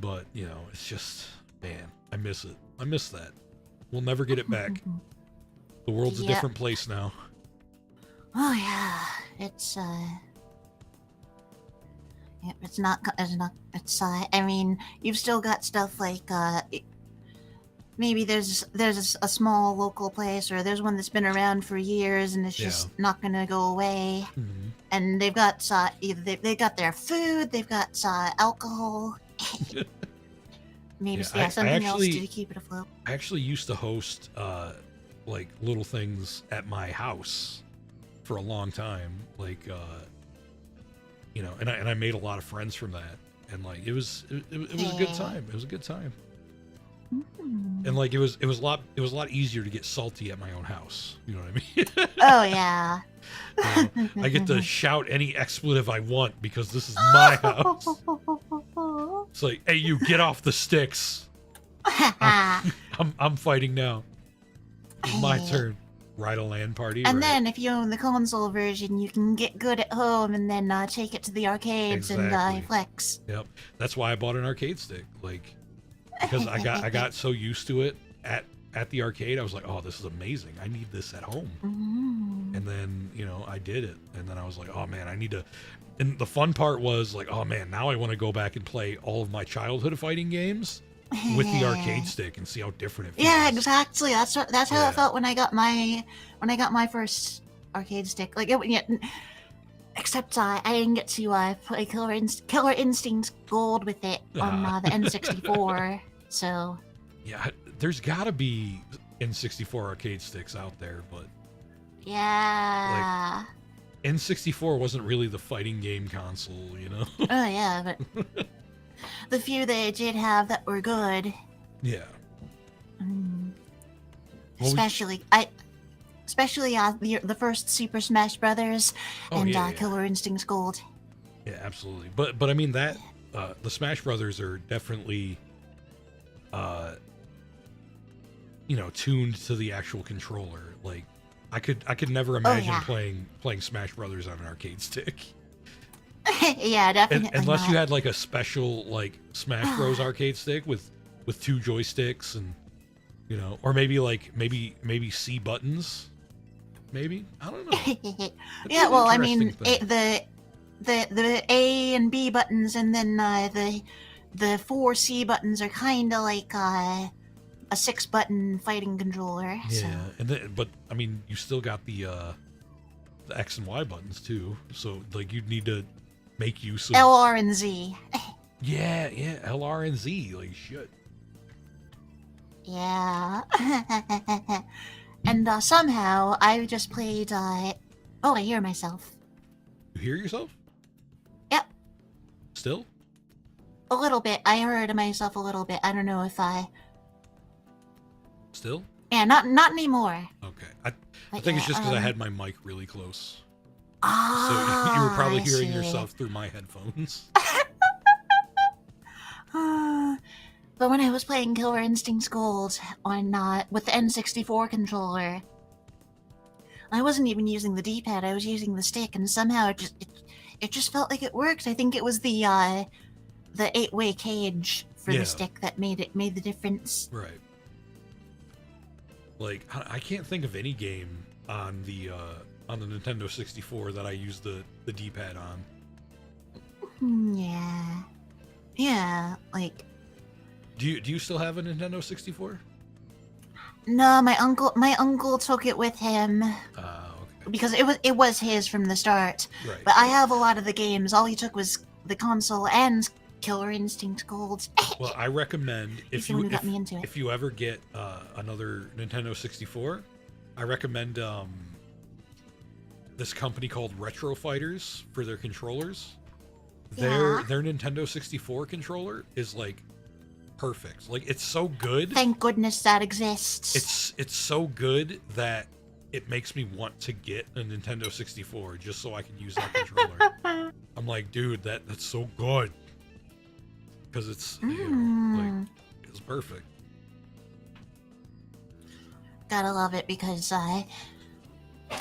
But you know, it's just, man, I miss it. I miss that. We'll never get it back. The world's a different place now. Oh yeah, I mean, you've still got stuff like maybe there's a small local place, or there's one that's been around for years and it's just not gonna go away. And they've got either they got their food, they've got alcohol. Maybe something else to keep it afloat. I actually used to host like little things at my house for a long time, like you know, and I made a lot of friends from that, and like it was a good time. It was a good time. And like it was a lot easier to get salty at my own house. You know what I mean? Oh yeah. I get to shout any expletive I want because this is my house. It's like, hey, you get off the sticks. I'm fighting now. It's my turn. Raida LAN party. And then if you own the console version, you can get good at home and then take it to the arcades and flex. Yep. That's why I bought an arcade stick. Like, because I got so used to it at the arcade, I was like, oh, this is amazing. I need this at home. And then, you know, I did it. And then I was like, oh man, I need to. And the fun part was like, oh man, now I want to go back and play all of my childhood fighting games with the arcade stick and see how different it feels. Yeah, exactly. That's how it felt when I got my first arcade stick. Like except I didn't get to play Killer Instinct Gold with it on the N64. So yeah, there's gotta be N64 arcade sticks out there, but yeah, like, N64 wasn't really the fighting game console, you know. Oh yeah, but the few they did have that were good. Yeah. Especially the first Super Smash Brothers and Killer Instinct Gold. Yeah, absolutely. But I mean that the Smash Brothers are definitely you know, tuned to the actual controller. Like I could never imagine playing Smash Brothers on an arcade stick. Yeah, definitely. Unless you had like a special like Smash Bros arcade stick with 2 joysticks and, you know, or maybe C buttons. Maybe, I don't know. Yeah, well, I mean, the A and B buttons, and then the 4 C buttons are kind of like a 6-button fighting controller. Yeah, so. and then, but I mean, you still got the X and Y buttons too. So like, you'd need to make use of LR and Z. yeah, LR and Z. Like shit. Yeah. And somehow I just played. Oh, I hear myself. You hear yourself? Yep. Still? A little bit. I heard myself a little bit. I don't know if I. Still? Yeah, not anymore. Okay. I think it's just because I had my mic really close. So Ah. you were probably hearing I see. yourself through my headphones. But when I was playing Killer Instinct Gold on with the N64 controller, I wasn't even using the D-pad. I was using the stick, and somehow it just felt like it worked. I think it was the 8-way cage for the stick that made the difference. Right. Like I can't think of any game on the Nintendo 64 that I used the D-pad on. Yeah. Yeah, like. Do you still have a Nintendo 64? No, my uncle took it with him. Okay. Because it was his from the start. Right. But I have a lot of the games. All he took was the console and Killer Instinct Gold. Well, I recommend if you ever get another Nintendo 64, I recommend this company called Retro Fighters for their controllers. Their Nintendo 64 controller is like perfect. Like it's so good. Thank goodness that exists. It's so good that it makes me want to get a Nintendo 64 just so I can use that controller. I'm like, dude, that's so good. Because it's you know, like it's perfect. Gotta love it because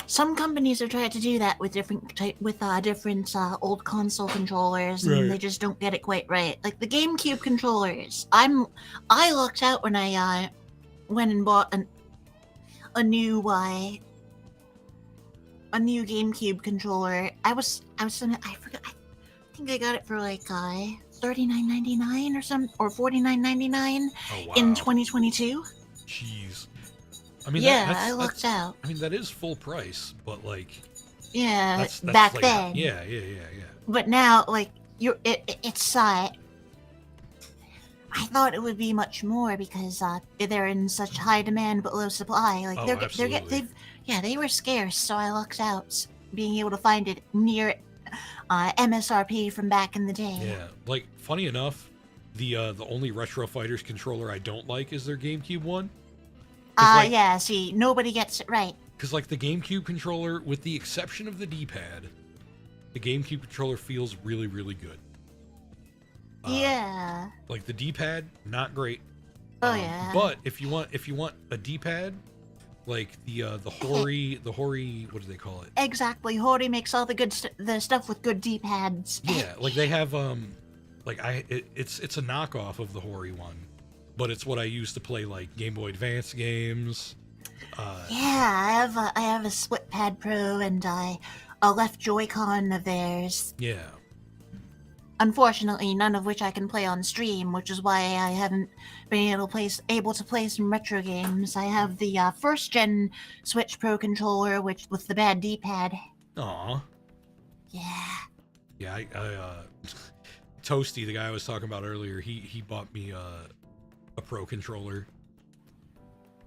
some companies have tried to do that with different old console controllers, and Right. they just don't get it quite right. Like the GameCube controllers, I lucked out when I went and bought a new GameCube controller. I forgot. I think I got it for like $39.99 or $49.99 Oh wow. in 2022. Jeez. I mean, Yeah, I lucked out. I mean, that is full price, but like, Yeah, that's back like, then. Yeah. But now, like, it's I thought it would be much more because they're in such high demand but low supply. Like absolutely. they were scarce, so I lucked out being able to find it near MSRP from back in the day. Yeah, like funny enough, the only Retro Fighters controller I don't like is their GameCube one. Yeah. See, nobody gets it right. Because like the GameCube controller, with the exception of the D-pad, the GameCube controller feels really, really good. Yeah. Like the D-pad, not great. Oh yeah. But if you want a D-pad, like the Hori, what do they call it? Exactly. Hori makes all the the stuff with good D-pads. Yeah, like they have it's a knockoff of the Hori one, but it's what I use to play like Game Boy Advance games. Yeah, I have a Split Pad Pro and a left Joy-Con of theirs. Yeah. Unfortunately, none of which I can play on stream, which is why I haven't been able to play some retro games. I have the first gen Switch Pro controller, which with the bad D-pad. Aw. Yeah. Yeah, I Toasty, the guy I was talking about earlier, he bought me a Pro controller,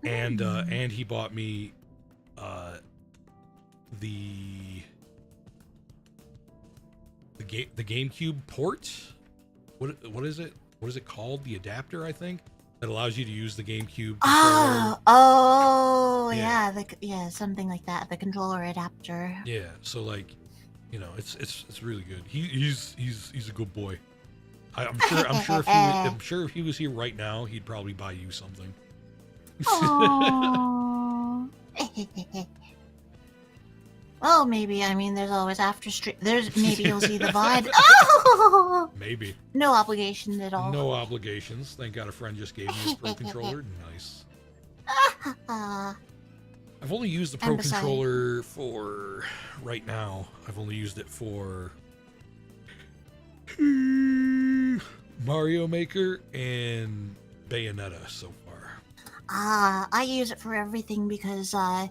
and he bought me the GameCube port. What is it? What is it called? The adapter, I think, that allows you to use the GameCube controller. Yeah, something like that. The controller adapter. Yeah, so like, you know, it's really good. He's a good boy. I'm sure if he was here right now, he'd probably buy you something. Aww. Well, maybe. I mean, there's always after stream. Maybe you'll see the VOD. Oh! Maybe. No obligation at all. No obligations. Thank God a friend just gave me his Pro controller. Nice. I've only used the Pro controller for right now. I've only used it for Mario Maker and Bayonetta so far. I use it for everything because my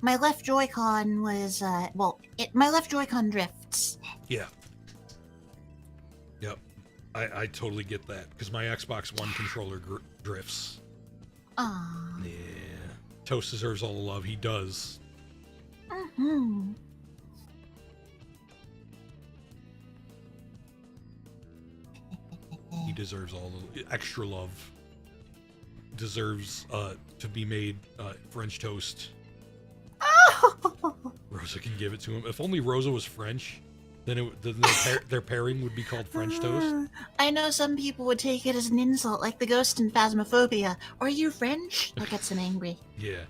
left Joy-Con was my left Joy-Con drifts. Yeah. Yep. I totally get that because my Xbox One controller drifts. Aww. Yeah. Toast deserves all the love. He does. Mm-hmm. He deserves all the extra love. Deserves to be made French toast. Rosa can give it to him. If only Rosa was French, then their pairing would be called French toast. I know some people would take it as an insult, like the ghost in Phasmophobia. Are you French? That gets them angry. Yeah.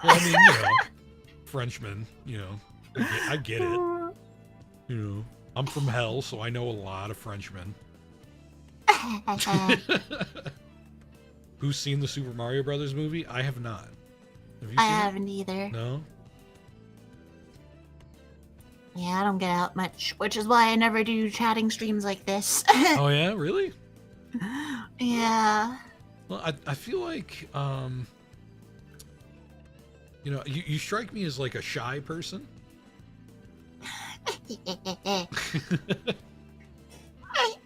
Well, I mean, you know, Frenchmen, you know, I get it. You know, I'm from hell, so I know a lot of Frenchmen. Who's seen the Super Mario Brothers movie? I have not. Have you I seen haven't either. No? Yeah, I don't get out much, which is why I never do chatting streams like this. Oh yeah, really? Yeah. Well, I feel like you know, you strike me as like a shy person.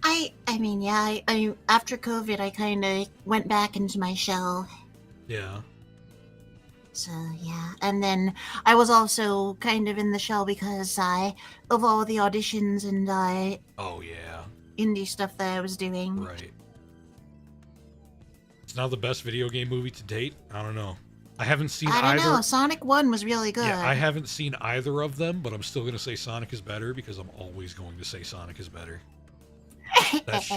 I mean, yeah, I after COVID, I kind of went back into my shell. Yeah. So, yeah. And then I was also kind of in the shell because of all the auditions and Oh, yeah. indie stuff that I was doing. Right. It's now the best video game movie to date. I don't know. I haven't seen either. I don't know. Sonic 1 was really good. Yeah, I haven't seen either of them, but I'm still going to say Sonic is better because I'm always going to say Sonic is better. That's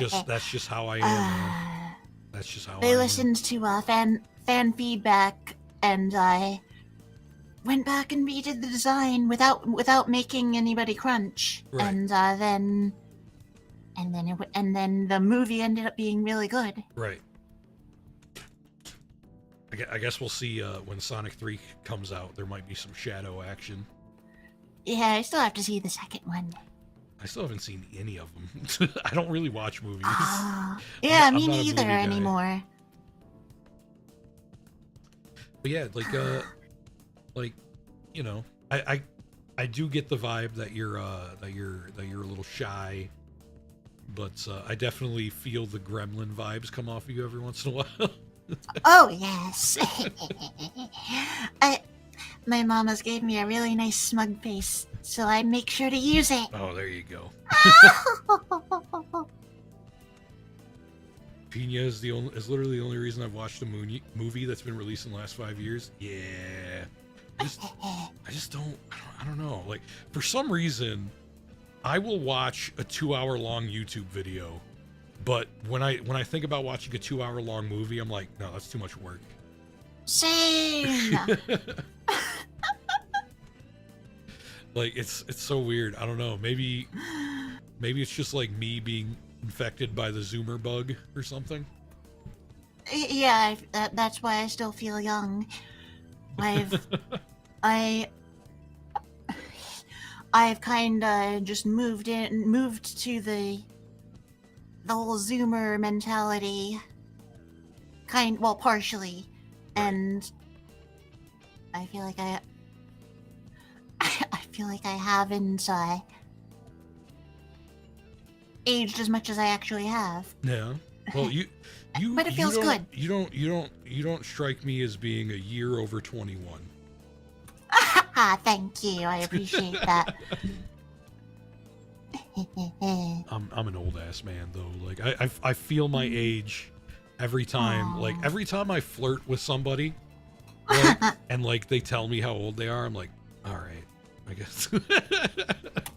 just how I am, man. That's just how I am. They listened to fan feedback and went back and redid the design without making anybody crunch, Right. and then the movie ended up being really good. Right. I guess we'll see when Sonic 3 comes out. There might be some shadow action. Yeah, I still have to see the second one. I still haven't seen any of them. I don't really watch movies. Yeah, I'm me not a movie neither guy. anymore. But yeah, like you know, I do get the vibe that you're a little shy, but I definitely feel the gremlin vibes come off of you every once in a while. Oh, yes. My mama's gave me a really nice smug face, so I make sure to use it. Oh, there you go. Pina is literally the only reason I've watched a movie that's been released in the last 5 years. Yeah. I just don't know. Like, for some reason, I will watch a 2-hour long YouTube video, but when I think about watching a 2-hour long movie, I'm like, no, that's too much work. Same. Like, it's so weird. I don't know. Maybe it's just like me being infected by the Zoomer bug or something. Yeah, that's why I still feel young. I've kind of just moved to the whole Zoomer mentality. Partially, and I feel like I haven't aged as much as I actually have. Yeah. Well, you But it feels good. You don't strike me as being a year over 21. Thank you. I appreciate that. I'm an old ass man though. Like I feel my age every time. Aww. Like every time I flirt with somebody, like, and like they tell me how old they are, I'm like, all right, I guess.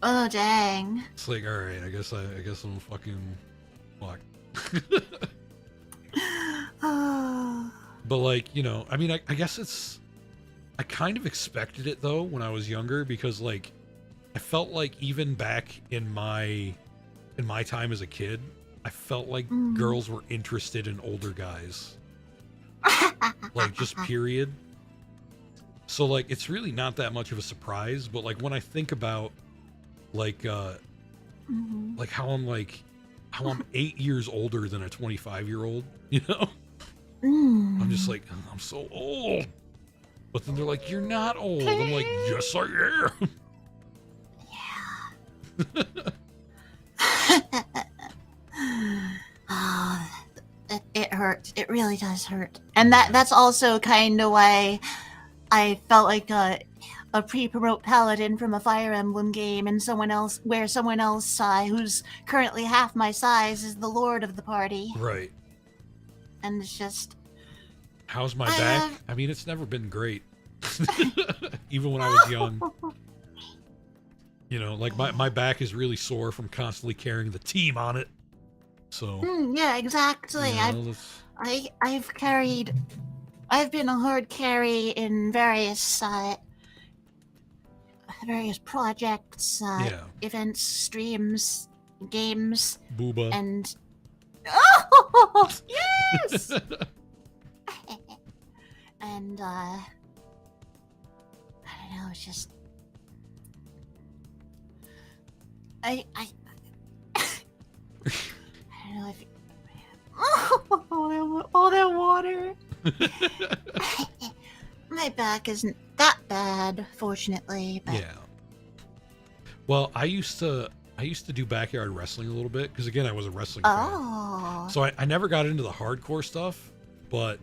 Oh, dang. It's like, all right, I guess I'm fucking fuck. But like, you know, I mean, I guess I kind of expected it though when I was younger, because like I felt like even back in my time as a kid, I felt like girls were interested in older guys. Like, just period. So like it's really not that much of a surprise, but like when I think about like like how I'm 8 years older than a 25-year-old, you know? I'm just like, oh, I'm so old. But then they're like, you're not old. I'm like, yes, I am. Oh, it hurts. It really does hurt. And that's also kind of why I felt like a pre-promote paladin from a Fire Emblem game, and someone else who's currently half my size is the lord of the party. Right. And it's just... How's my back? I mean, it's never been great. Even when I was young. You know, like my back is really sore from constantly carrying the team on it. So yeah, exactly. You know, I've been a hard carry in various projects, events, streams, games, Booba. And oh yes. And I don't know, it's just I don't know if all that water. My back isn't that bad, fortunately. But... Yeah. Well, I used to do backyard wrestling a little bit because, again, I was a wrestling fan. So I never got into the hardcore stuff, but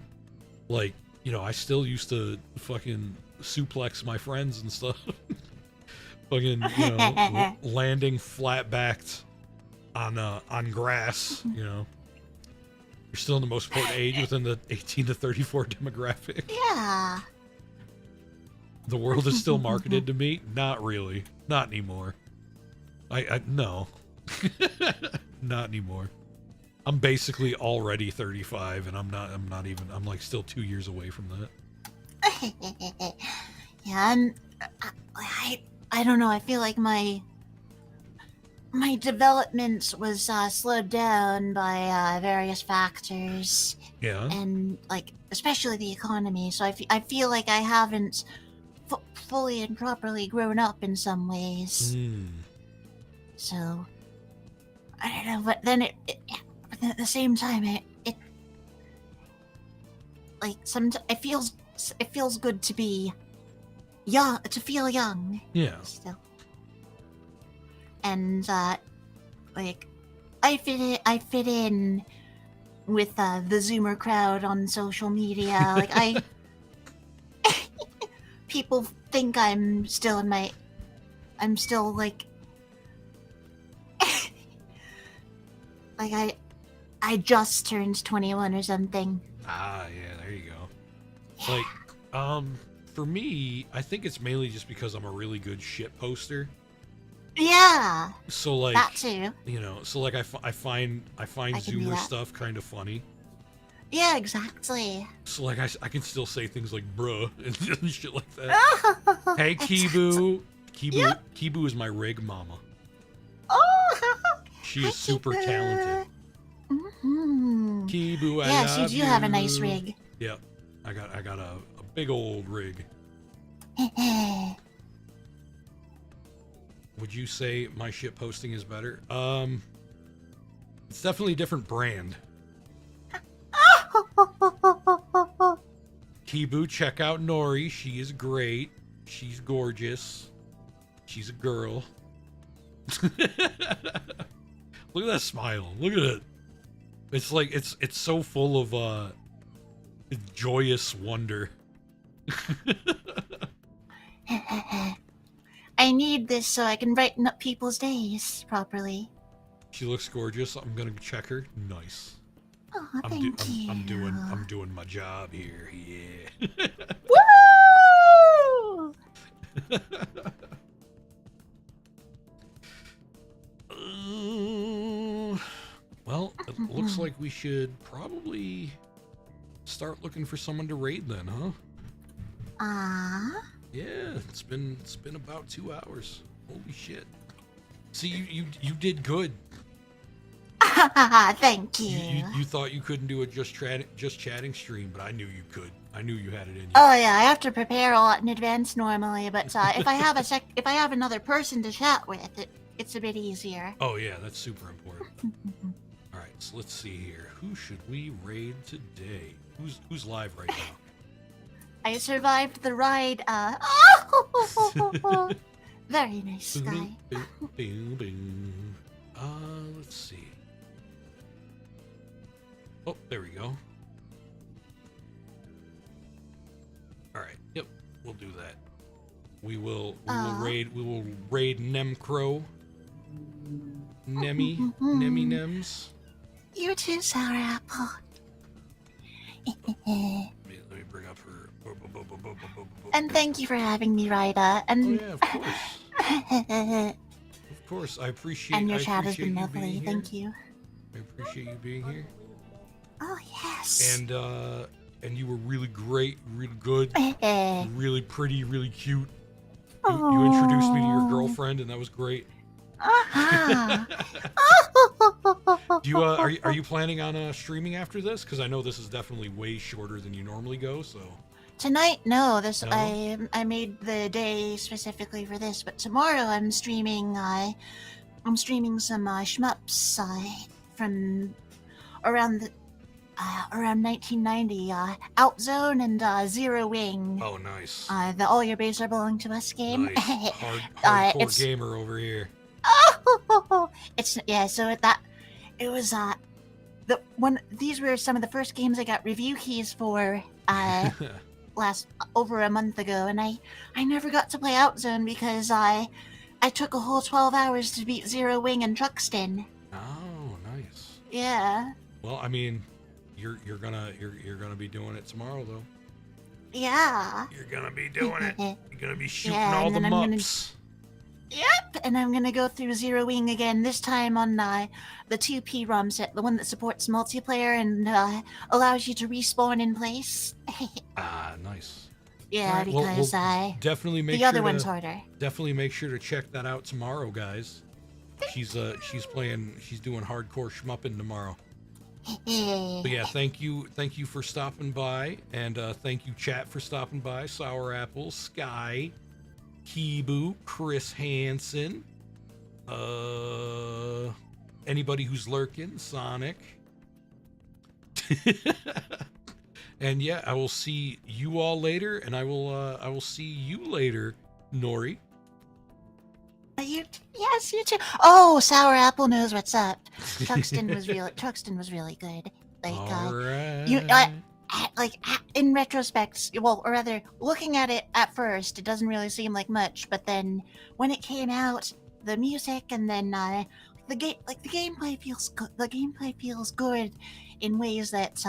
like, you know, I still used to fucking suplex my friends and stuff. Fucking, you know, landing flat backed on grass. You know, you're still in the most important age within the 18 to 34 demographic. Yeah. The world is still marketed to me. Not really. Not anymore. I no. Not anymore. I'm basically already 35, and I'm like still 2 years away from that. Yeah, I don't know. I feel like my development was slowed down by various factors, Yeah. and like especially the economy. So I feel like I haven't fully and properly grown up in some ways. So I don't know, but then but then at the same time, it like it feels good to be young, to feel young. Yeah. Still. And like I fit in with the Zoomer crowd on social media. Like people think I'm still like like I just turned 21 or something. Ah, yeah, there you go. Like, for me, I think it's mainly just because I'm a really good shit poster. Yeah. So like that too. You know, so like I find Zoomer stuff kind of funny. Yeah, exactly. So like I can still say things like bruh and shit like that. Hey Kibu. Yep. Kibu is my rig mama. Oh, She is super talented. Mm-hmm. Kibu, I yes, love you do have a nice rig. Yep. I got a big old rig. Would you say my shit posting is better? It's definitely a different brand. Kibu, check out Nori. She is great. She's gorgeous. She's a girl. Look at that smile. Look at it. It's like it's so full of joyous wonder. I need this so I can brighten up people's days properly. She looks gorgeous. I'm gonna check her. Nice. Oh, thank you. I'm doing my job here. Yeah. Woo! Well, it looks like we should probably start looking for someone to raid then, huh? Yeah, it's been about 2 hours. Holy shit. See, you did good. Thank you. You thought you couldn't do a just chatting stream, but I knew you could. I knew you had it in you. Oh yeah, I have to prepare a lot in advance normally, but if I have another person to chat with, it's a bit easier. Oh yeah, that's super important. All right, so let's see here. Who should we raid today? Who's live right now? I survived the ride. Very nice guy. Let's see. Oh, there we go. All right. Yep, we'll do that. We will raid Nemcro. Nemi Nems. You too, Sour Apple. Let me bring up her. And thank you for having me, Raida. And oh yeah, of course. Of course, I appreciate. And your chat has been lovely. Thank you. I appreciate you being here. Oh yes. And you were really great, really good, really pretty, really cute. You introduced me to your girlfriend, and that was great. Do you are you planning on streaming after this? Because I know this is definitely way shorter than you normally go. So tonight, no. No? I made the day specifically for this, but tomorrow I'm streaming. I'm streaming some shmups from around 1990. Outzone and Zero Wing. oh, nice. The All Your Bases Are Belong to Us game. Nice. Hardcore gamer over here. It's yeah. So it was these were some of the first games I got review keys for over a month ago, and I never got to play Outzone because I took a whole 12 hours to beat Zero Wing and Truxton. Oh, nice. Yeah. Well, I mean, you're gonna be doing it tomorrow, though. Yeah. You're gonna be doing it. You're gonna be shooting Yeah, all and the then I'm mups. Yep, and I'm gonna go through Zero Wing again, this time on the 2P ROM set, the one that supports multiplayer and allows you to respawn in place. Ah, nice. Yeah, Alright, well, because definitely make the sure other one's to, harder. definitely make sure to check that out tomorrow, guys. She's doing hardcore shmupping tomorrow. So yeah, thank you for stopping by, and thank you chat for stopping by. Sour Apple, Sky, Kibu, Chris Hansen, anybody who's lurking, Sonic. And yeah, I will see you all later, and I will see you later, Nori. Yes, you too. Oh, Sour Apple knows what's up. Truxton was really good. Like, All right. in retrospect, well, or rather, looking at it at first, it doesn't really seem like much, but then when it came out, the music and then the gameplay feels good. The gameplay feels good in ways that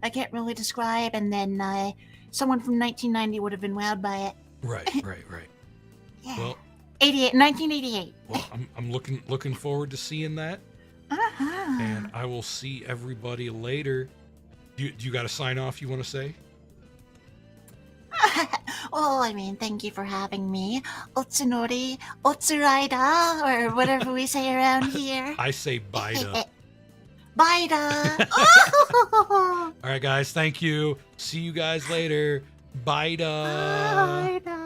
I can't really describe, and then someone from 1990 would have been wowed by it. Right. Yeah. Well, 1988. well, I'm looking forward to seeing that, and I will see everybody later. Do you got to sign off? You want to say? Well, I mean, thank you for having me. Otsunori, Otsuraida, or whatever we say around here. I say Baida. Baida. All right, guys. Thank you. See you guys later. Baida. Baida.